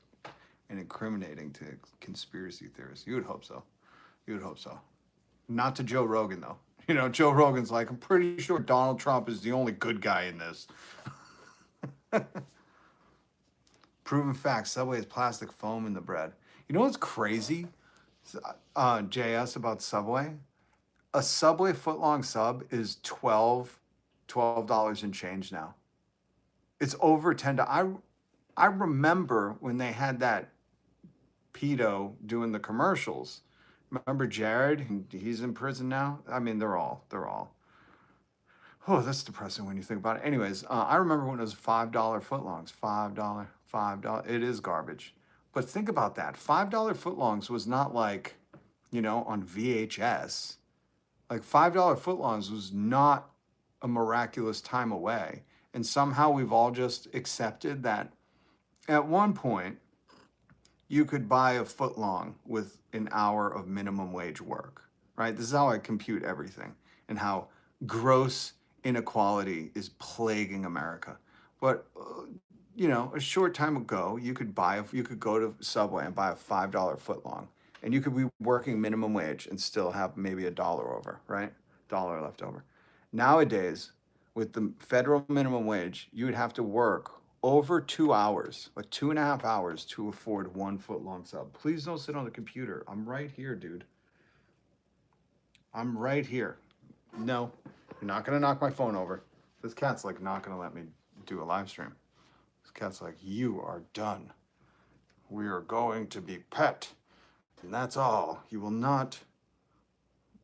Speaker 2: and incriminating to conspiracy theorists. You would hope so. You would hope so. Not to Joe Rogan, though. Joe Rogan's like, I'm pretty sure Donald Trump is the only good guy in this. Proven fact, Subway has plastic foam in the bread. You know what's crazy, JS, about Subway? A Subway footlong sub is $12 and change now. It's over $10. I remember when they had that pedo doing the commercials. Remember Jared? He's in prison now. I mean, they're all. Oh, that's depressing when you think about it. Anyways, I remember when it was $5 footlongs. $5. It is garbage. But think about that. $5 footlongs was not like, on VHS. Like $5 footlongs was not a miraculous time away. And somehow we've all just accepted that at one point, you could buy a footlong with an hour of minimum wage work, right? This is how I compute everything and how gross inequality is plaguing America. But, a short time ago, you could go to Subway and buy a $5 footlong, and you could be working minimum wage and still have maybe $1 over, right? $1 left over. Nowadays, with the federal minimum wage, you would have to work over 2 hours, like 2.5 hours to afford 1 footlong sub. Please don't sit on the computer. I'm right here, dude. I'm right here. No, you're not gonna knock my phone over. This cat's like not gonna let me do a live stream. This cat's like, you are done. We are going to be pet. And that's all. You will not.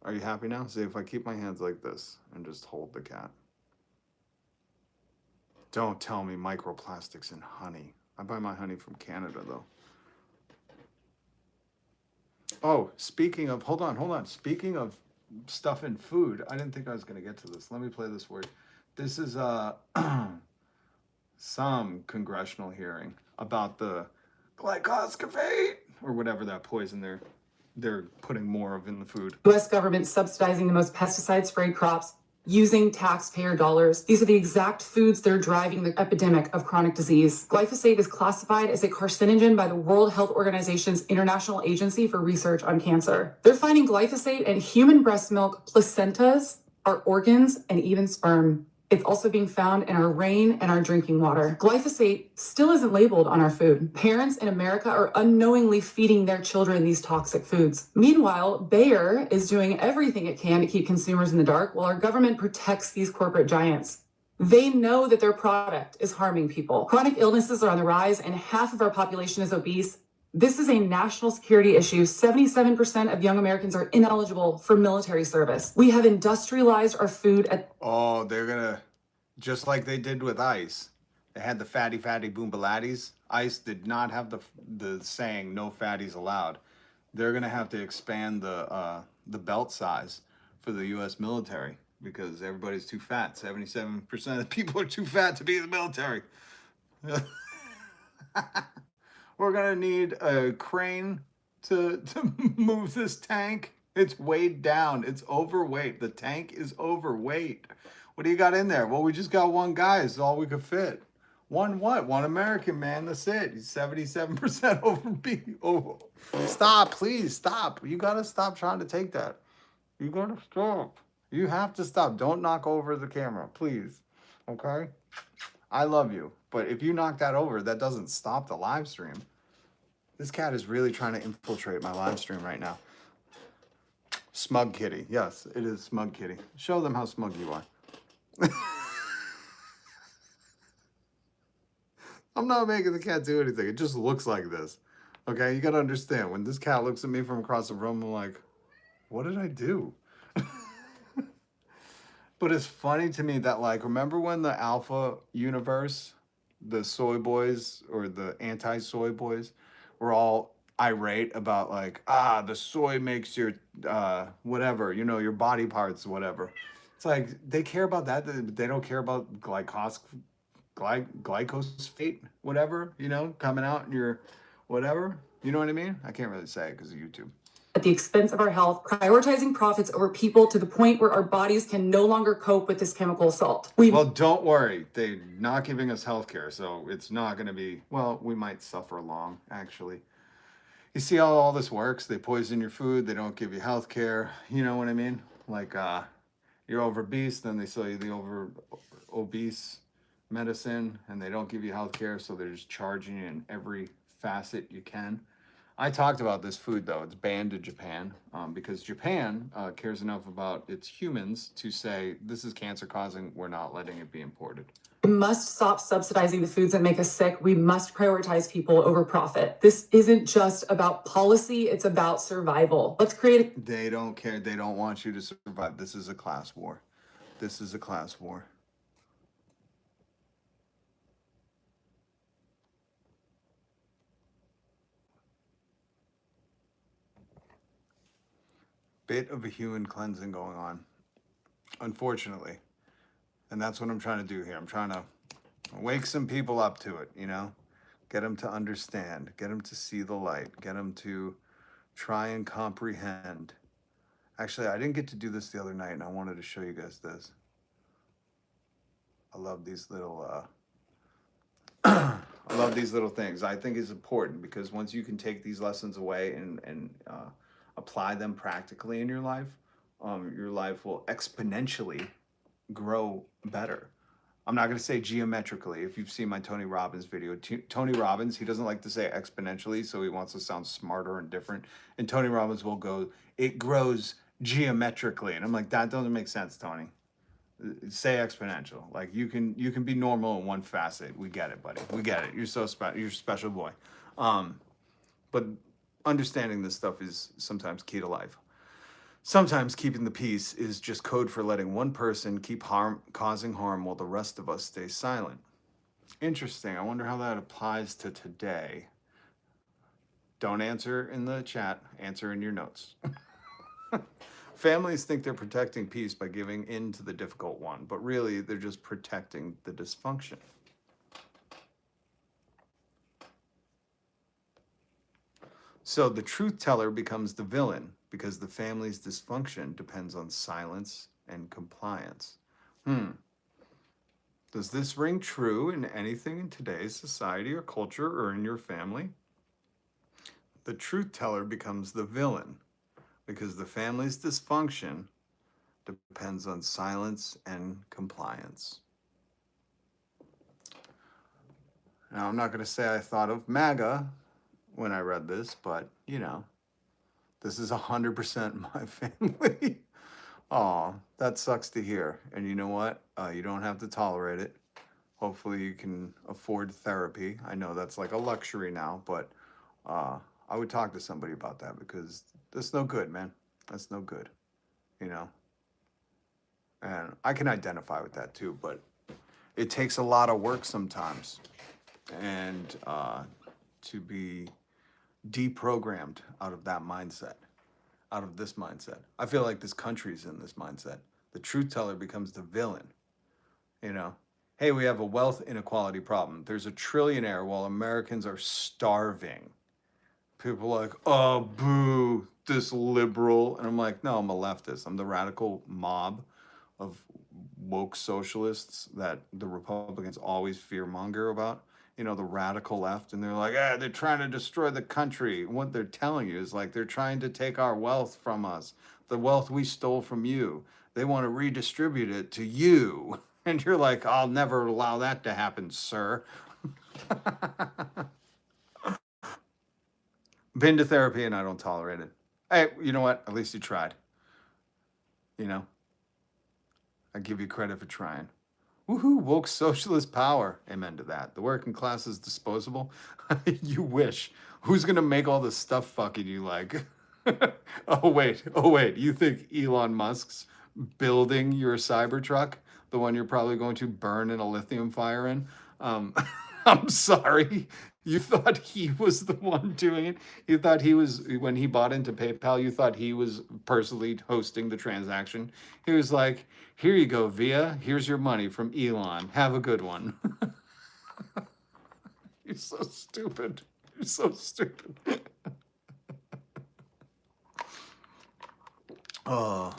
Speaker 2: Are you happy now? See, if I keep my hands like this and just hold the cat. Don't tell me microplastics in honey. I buy my honey from Canada, though. Oh, speaking of, hold on. Speaking of stuff in food, I didn't think I was going to get to this. Let me play this word. This is some congressional hearing about the glyphosate or whatever that poison they're putting more of in the food.
Speaker 12: U.S. government subsidizing the most pesticide-sprayed crops using taxpayer dollars. These are the exact foods that are driving the epidemic of chronic disease. Glyphosate is classified as a carcinogen by the World Health Organization's International Agency for Research on Cancer. They're finding glyphosate in human breast milk, placentas, our organs, and even sperm. It's also being found in our rain and our drinking water. Glyphosate still isn't labeled on our food. Parents in America are unknowingly feeding their children these toxic foods. Meanwhile, Bayer is doing everything it can to keep consumers in the dark while our government protects these corporate giants. They know that their product is harming people. Chronic illnesses are on the rise and half of our population is obese. This is a national security issue. 77% of young Americans are ineligible for military service. We have industrialized our food at...
Speaker 2: Oh, they're gonna, just like they did with ice. They had the fatty boombalatties. Ice did not have the saying no fatties allowed. They're gonna have to expand the belt size for the U.S. military because everybody's too fat. 77% of people are too fat to be in the military. We're gonna need a crane to move this tank. It's weighed down. It's overweight. The tank is overweight. What do you got in there? Well, we just got one guy. It's all we could fit. One what? One American man. That's it. He's 77% obese. Oh, stop, please, stop. You gotta stop trying to take that. You gotta stop. You have to stop. Don't knock over the camera, please. Okay? I love you. But if you knock that over, that doesn't stop the live stream. This cat is really trying to infiltrate my live stream right now. Smug kitty. Yes, it is smug kitty. Show them how smug you are. I'm not making the cat do anything. It just looks like this. Okay, you gotta understand. When this cat looks at me from across the room, I'm like, what did I do? But it's funny to me that, like, remember when the alpha universe, the soy boys or the anti-soy boys were all irate about, like, the soy makes your, whatever, you know, your body parts, whatever. It's like, they care about that, but they don't care about glyphosate, whatever, you know, coming out in your whatever. You know what I mean? I can't really say it because of YouTube.
Speaker 12: At the expense of our health, prioritizing profits over people to the point where our bodies can no longer cope with this chemical assault.
Speaker 2: Well, don't worry. They're not giving us health care, so it's not going to be, well, we might suffer long, actually. You see how all this works? They poison your food. They don't give you health care. You know what I mean? Like, you're over obese, then they sell you the over obese medicine, and they don't give you health care, so they're just charging you in every facet you can. I talked about this food, though. It's banned in Japan because Japan cares enough about its humans to say, this is cancer-causing. We're not letting it be imported.
Speaker 12: We must stop subsidizing the foods that make us sick. We must prioritize people over profit. This isn't just about policy. It's about survival. Let's create...
Speaker 2: They don't care. They don't want you to survive. This is a class war. This is a class war. Bit of a human cleansing going on, unfortunately. And that's what I'm trying to do here. I'm trying to wake some people up to it, you know? Get them to understand, get them to see the light, get them to try and comprehend. Actually, I didn't get to do this the other night, and I wanted to show you guys this. I love these little, I love these little things. I think it's important because once you can take these lessons away and apply them practically in your life will exponentially grow better. I'm not going to say geometrically. If you've seen my Tony Robbins video, Tony Robbins, he doesn't like to say exponentially, so he wants to sound smarter and different. And Tony Robbins will go, it grows geometrically. And I'm like, that doesn't make sense, Tony. Say exponential. Like you can be normal in one facet. We get it, buddy. We get it. You're so special. You're a special boy. But understanding this stuff is sometimes key to life. Sometimes keeping the peace is just code for letting one person keep causing harm while the rest of us stay silent. Interesting. I wonder how that applies to today. Don't answer in the chat. Answer in your notes. Families think they're protecting peace by giving in to the difficult one, but really they're just protecting the dysfunction. So the truth teller becomes the villain because the family's dysfunction depends on silence and compliance. Does this ring true in anything in today's society or culture or in your family? The truth teller becomes the villain because the family's dysfunction depends on silence and compliance. Now, I'm not going to say I thought of MAGA when I read this, but, you know, this is 100% my family. Aw, that sucks to hear. And you know what? You don't have to tolerate it. Hopefully you can afford therapy. I know that's like a luxury now, but I would talk to somebody about that because that's no good, man. That's no good, you know? And I can identify with that too, but it takes a lot of work sometimes. And to be deprogrammed out of that mindset, out of this mindset. I feel like this country's in this mindset. The truth teller becomes the villain, you know? Hey, we have a wealth inequality problem. There's a trillionaire while Americans are starving. People are like, oh, boo, this liberal. And I'm like, no, I'm a leftist. I'm the radical mob of woke socialists that the Republicans always fearmonger about. You know, the radical left. And they're like, they're trying to destroy the country. What they're telling you is like, they're trying to take our wealth from us. The wealth we stole from you. They want to redistribute it to you. And you're like, I'll never allow that to happen, sir. Been to therapy and I don't tolerate it. Hey, you know what? At least you tried. You know? I give you credit for trying. Woohoo, woke socialist power. Amen to that. The working class is disposable. You wish. Who's going to make all the stuff fucking you like? Oh, wait. You think Elon Musk's building your Cybertruck? The one you're probably going to burn in a lithium fire in? I'm sorry. You thought he was the one doing it? You thought he was, when he bought into PayPal, you thought he was personally hosting the transaction? He was like, here you go, Via. Here's your money from Elon. Have a good one. You're so stupid. You're so stupid. Oh.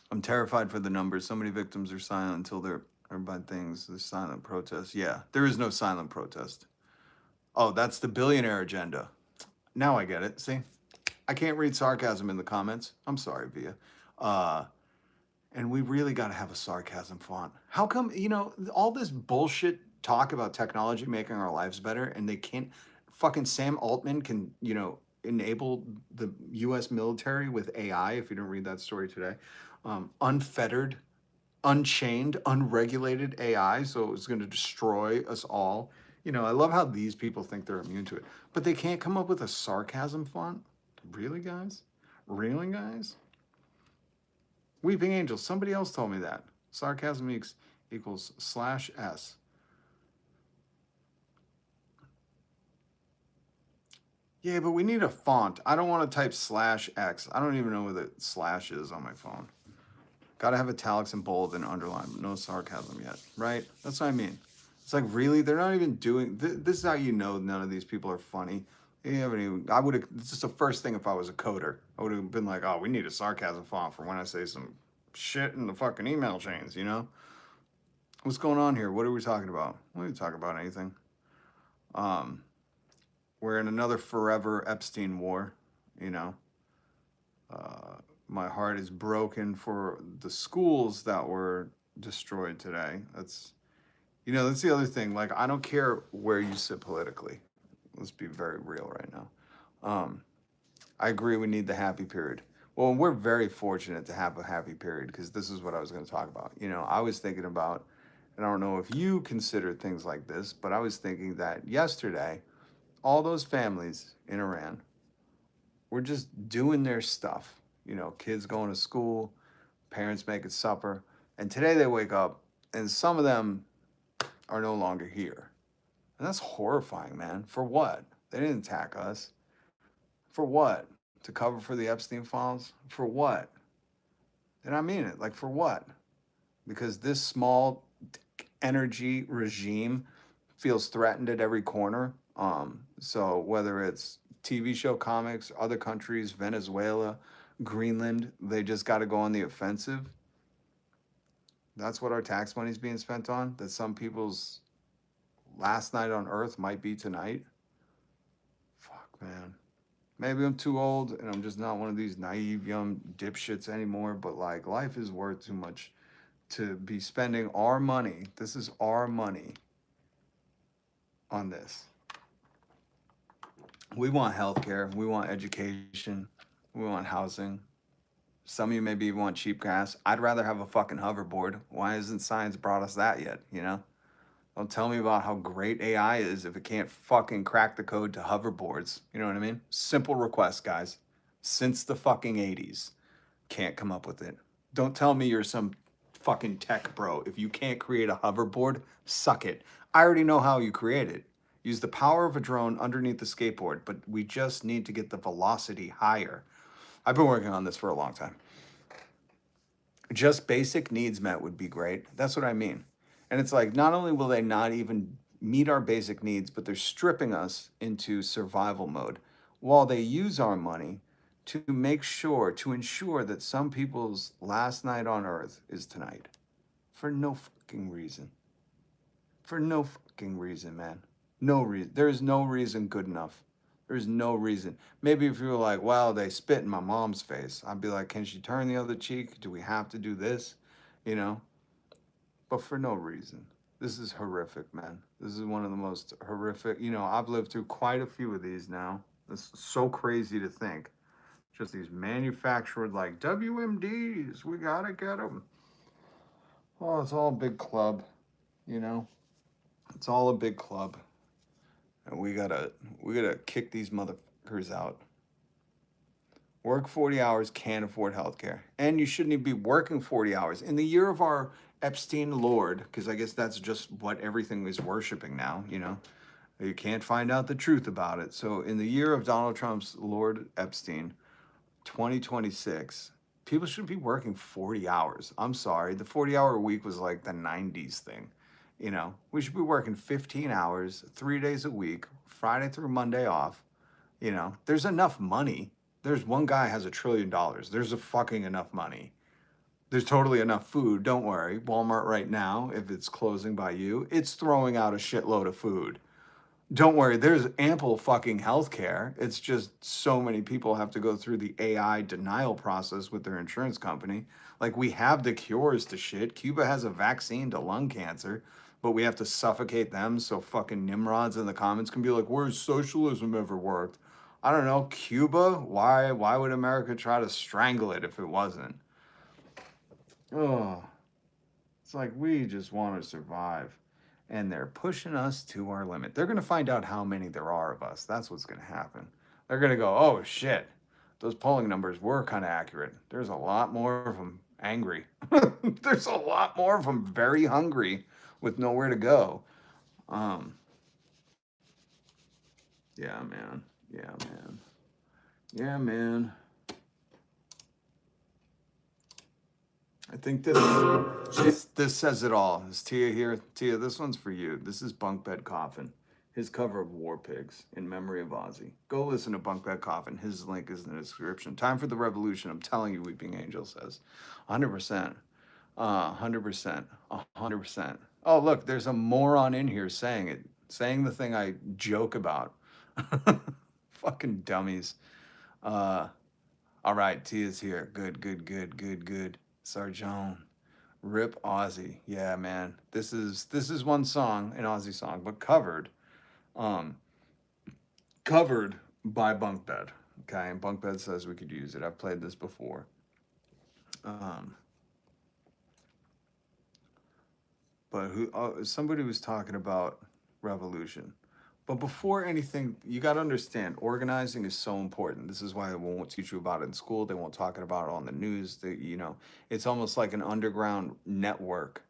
Speaker 2: I'm terrified for the numbers. So many victims are silent until they're bad things. There's silent protest. Yeah, there is no silent protest. Oh, that's the billionaire agenda. Now I get it. See, I can't read sarcasm in the comments. I'm sorry, Via. And we really got to have a sarcasm font. How come, you know, all this bullshit talk about technology making our lives better and they can't, fucking Sam Altman can, you know, enable the US military with AI, if you didn't read that story today. Unfettered, unchained, unregulated AI, so it's going to destroy us all. You know, I love how these people think they're immune to it, but they can't come up with a sarcasm font? Really, guys? Really, guys? Weeping Angel, somebody else told me that. Sarcasm equals /S. Yeah, but we need a font. I don't want to type /X. I don't even know where the slash is on my phone. Got to have italics and bold and underline, but no sarcasm yet, right? That's what I mean. It's like, really? They're not even doing, this is how you know none of these people are funny. They haven't even, I would have, it's just the first thing if I was a coder. I would have been like, oh, we need a sarcasm font for when I say some shit in the fucking email chains, you know? What's going on here? What are we talking about? We didn't talk about anything. We're in another forever Epstein war, you know? My heart is broken for the schools that were destroyed today. That's, you know, that's the other thing. Like, I don't care where you sit politically. Let's be very real right now. I agree we need the happy period. Well, we're very fortunate to have a happy period because this is what I was going to talk about. You know, I was thinking about, and I don't know if you consider things like this, but I was thinking that yesterday, all those families in Iran were just doing their stuff. You know, kids going to school, parents making supper. And today they wake up and some of them are no longer here. And that's horrifying, man. For what? They didn't attack us. For what? To cover for the Epstein files? For what? And I mean it. Like, for what? Because this small energy regime feels threatened at every corner. So whether it's TV show comics, other countries, Venezuela, Greenland, they just got to go on the offensive. That's what our tax money is being spent on. That some people's last night on Earth might be tonight. Fuck, man. Maybe I'm too old and I'm just not one of these naive young dipshits anymore, but like life is worth too much to be spending our money. This is our money on this. We want healthcare, we want education, we want housing. Some of you maybe want cheap gas. I'd rather have a fucking hoverboard. Why hasn't science brought us that yet, you know? Don't tell me about how great AI is if it can't fucking crack the code to hoverboards. You know what I mean? Simple request, guys. Since the fucking 80s. Can't come up with it. Don't tell me you're some fucking tech bro. If you can't create a hoverboard, suck it. I already know how you create it. Use the power of a drone underneath the skateboard, but we just need to get the velocity higher. I've been working on this for a long time. Just basic needs met would be great. That's what I mean. And it's like, not only will they not even meet our basic needs, but they're stripping us into survival mode while they use our money to make sure, to ensure that some people's last night on Earth is tonight. For no fucking reason. For no fucking reason, man. No reason. There is no reason good enough. There's no reason. Maybe if you were like, well, they spit in my mom's face, I'd be like, can she turn the other cheek? Do we have to do this? You know? But for no reason. This is horrific, man. This is one of the most horrific. You know, I've lived through quite a few of these now. It's so crazy to think. Just these manufactured, like, WMDs. We gotta get them. Oh, it's all a big club, you know? It's all a big club. And we gotta kick these motherfuckers out. Work 40 hours, can't afford healthcare. And you shouldn't even be working 40 hours. In the year of our Epstein Lord, because I guess that's just what everything is worshiping now, you know? You can't find out the truth about it. So in the year of Donald Trump's Lord Epstein, 2026, people should be working 40 hours. I'm sorry. The 40-hour week was like the 90s thing. You know, we should be working 15 hours, 3 days a week, Friday through Monday off. You know, there's enough money. There's one guy has $1 trillion. There's a fucking enough money. There's totally enough food. Don't worry. Walmart right now, if it's closing by you, it's throwing out a shitload of food. Don't worry. There's ample fucking healthcare. It's just so many people have to go through the AI denial process with their insurance company. Like, we have the cures to shit. Cuba has a vaccine to lung cancer, but we have to suffocate them so fucking Nimrods in the comments can be like, where's socialism ever worked? I don't know. Cuba? Why would America try to strangle it if it wasn't? Oh, it's like we just want to survive. And they're pushing us to our limit. They're going to find out how many there are of us. That's what's going to happen. They're going to go, oh, shit. Those polling numbers were kind of accurate. There's a lot more of them angry. There's a lot more of them very hungry with nowhere to go. Yeah, man. Yeah, man. Yeah, man. I think this says it all. Is Tia here? Tia, this one's for you. This is BUNKBED COFFIN. His cover of War Pigs in memory of Ozzy. Go listen to BUNKBED COFFIN. His link is in the description. Time for the revolution. I'm telling you, Weeping Angel says. 100%. 100%. 100%. Oh, look, there's a moron in here saying it. Saying the thing I joke about. Fucking dummies. All right, Tia's here. Good. Sarjon. Rip Ozzy. Yeah, man. This is one song, an Ozzy song, but covered. covered by BUNKBED. Okay, and BUNKBED says we could use it. I've played this before. But somebody was talking about revolution. But before anything, you got to understand, organizing is so important. This is why they won't teach you about it in school. They won't talk about it on the news. It's almost like an underground network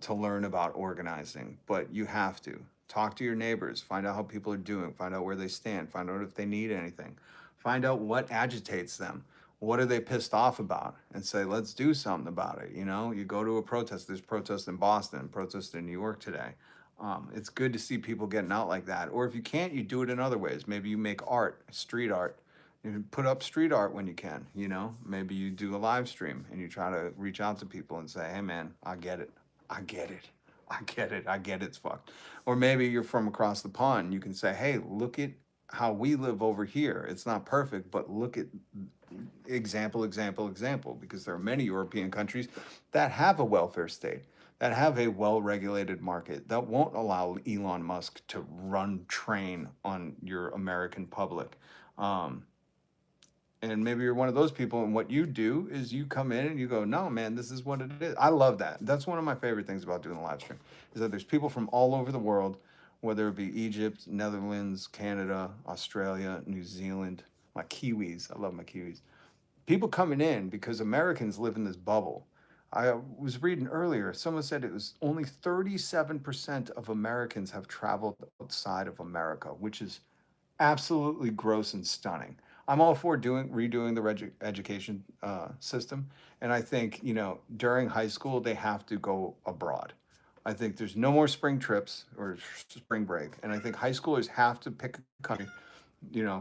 Speaker 2: to learn about organizing. But you have to talk to your neighbors, find out how people are doing, find out where they stand, find out if they need anything, find out what agitates them. What are they pissed off about? And say, let's do something about it. You go to a protest. There's protests in Boston, protests in New York today. It's good to see people getting out like that. Or if you can't, you do it in other ways. Maybe you make art, street art. You put up street art when you can, Maybe you do a live stream and you try to reach out to people and say, hey, man, I get it. I get it. I get it. I get it's fucked. Or maybe you're from across the pond. And you can say, hey, look at how we live over here. It's not perfect, but look at example, because there are many European countries that have a welfare state, that have a well-regulated market, that won't allow Elon Musk to train on your American public. And maybe you're one of those people, and what you do is you come in and you go, no, man, this is what it is. I love that. That's one of my favorite things about doing the live stream, is that there's people from all over the world, whether it be Egypt, Netherlands, Canada, Australia, New Zealand, my Kiwis. I love my Kiwis. People coming in because Americans live in this bubble. I was reading earlier, someone said it was only 37% of Americans have traveled outside of America, which is absolutely gross and stunning. I'm all for redoing the education system. And I think, during high school, they have to go abroad. I think there's no more spring trips or spring break. And I think high schoolers have to pick a country,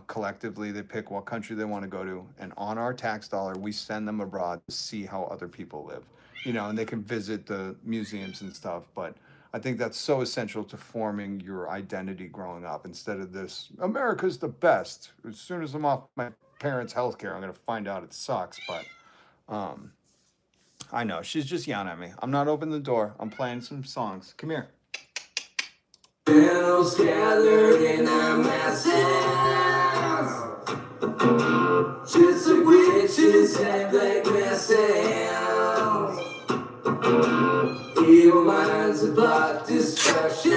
Speaker 2: collectively, they pick what country they want to go to. And on our tax dollar, we send them abroad to see how other people live, and they can visit the museums and stuff. But I think that's so essential to forming your identity growing up, instead of this, America's the best. As soon as I'm off my parents' health care, I'm going to find out it sucks. But I know, she's just yelling at me. I'm not opening the door. I'm playing some songs. Come here.
Speaker 4: Shadows gathered in their masses, just like witches and black masses. Evil minds about destruction,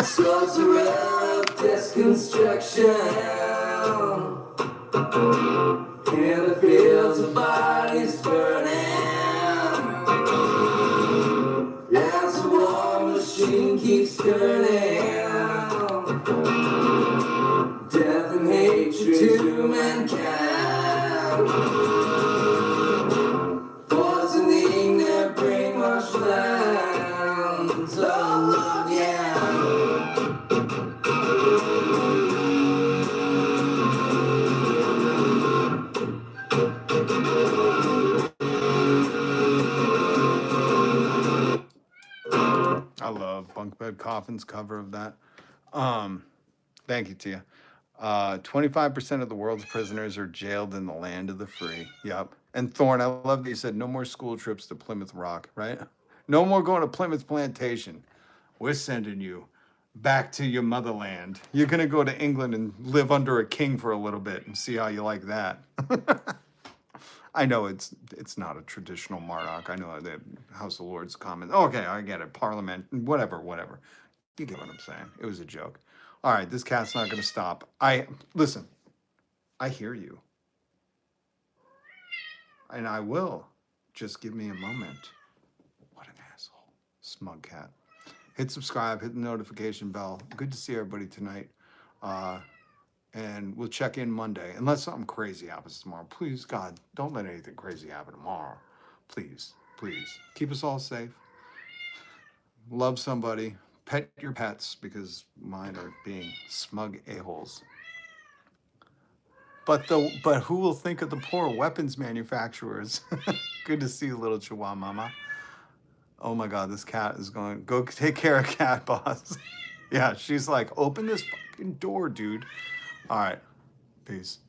Speaker 4: sorcerer of deconstruction. In the fields of bodies burning, as the war machine keeps turning, death and hatred to mankind, poisoning their brainwashed minds. Oh Lord, yeah.
Speaker 2: I love BUNKBED Coffin's cover of that. Thank you, Tia. 25% of the world's prisoners are jailed in the land of the free. Yep. And Thorne, I love that you said no more school trips to Plymouth Rock, right? No more going to Plymouth Plantation. We're sending you back to your motherland. You're going to go to England and live under a king for a little bit and see how you like that. I know it's not a traditional monarch. I know the House of Lords comment. Okay, I get it. Parliament, whatever. You get what I'm saying. It was a joke. All right, this cat's not going to stop. Listen, I hear you. And I will. Just give me a moment. What an asshole. Smug cat. Hit subscribe, hit the notification bell. Good to see everybody tonight. And we'll check in Monday, unless something crazy happens tomorrow. Please, God, don't let anything crazy happen tomorrow. Please, please. Keep us all safe. Love somebody. Pet your pets, because mine are being smug a-holes. But who will think of the poor weapons manufacturers? Good to see you, little Chihuahua mama. Oh my God, this cat is going, go take care of cat, boss. Yeah, she's like, open this fucking door, dude. All right, peace.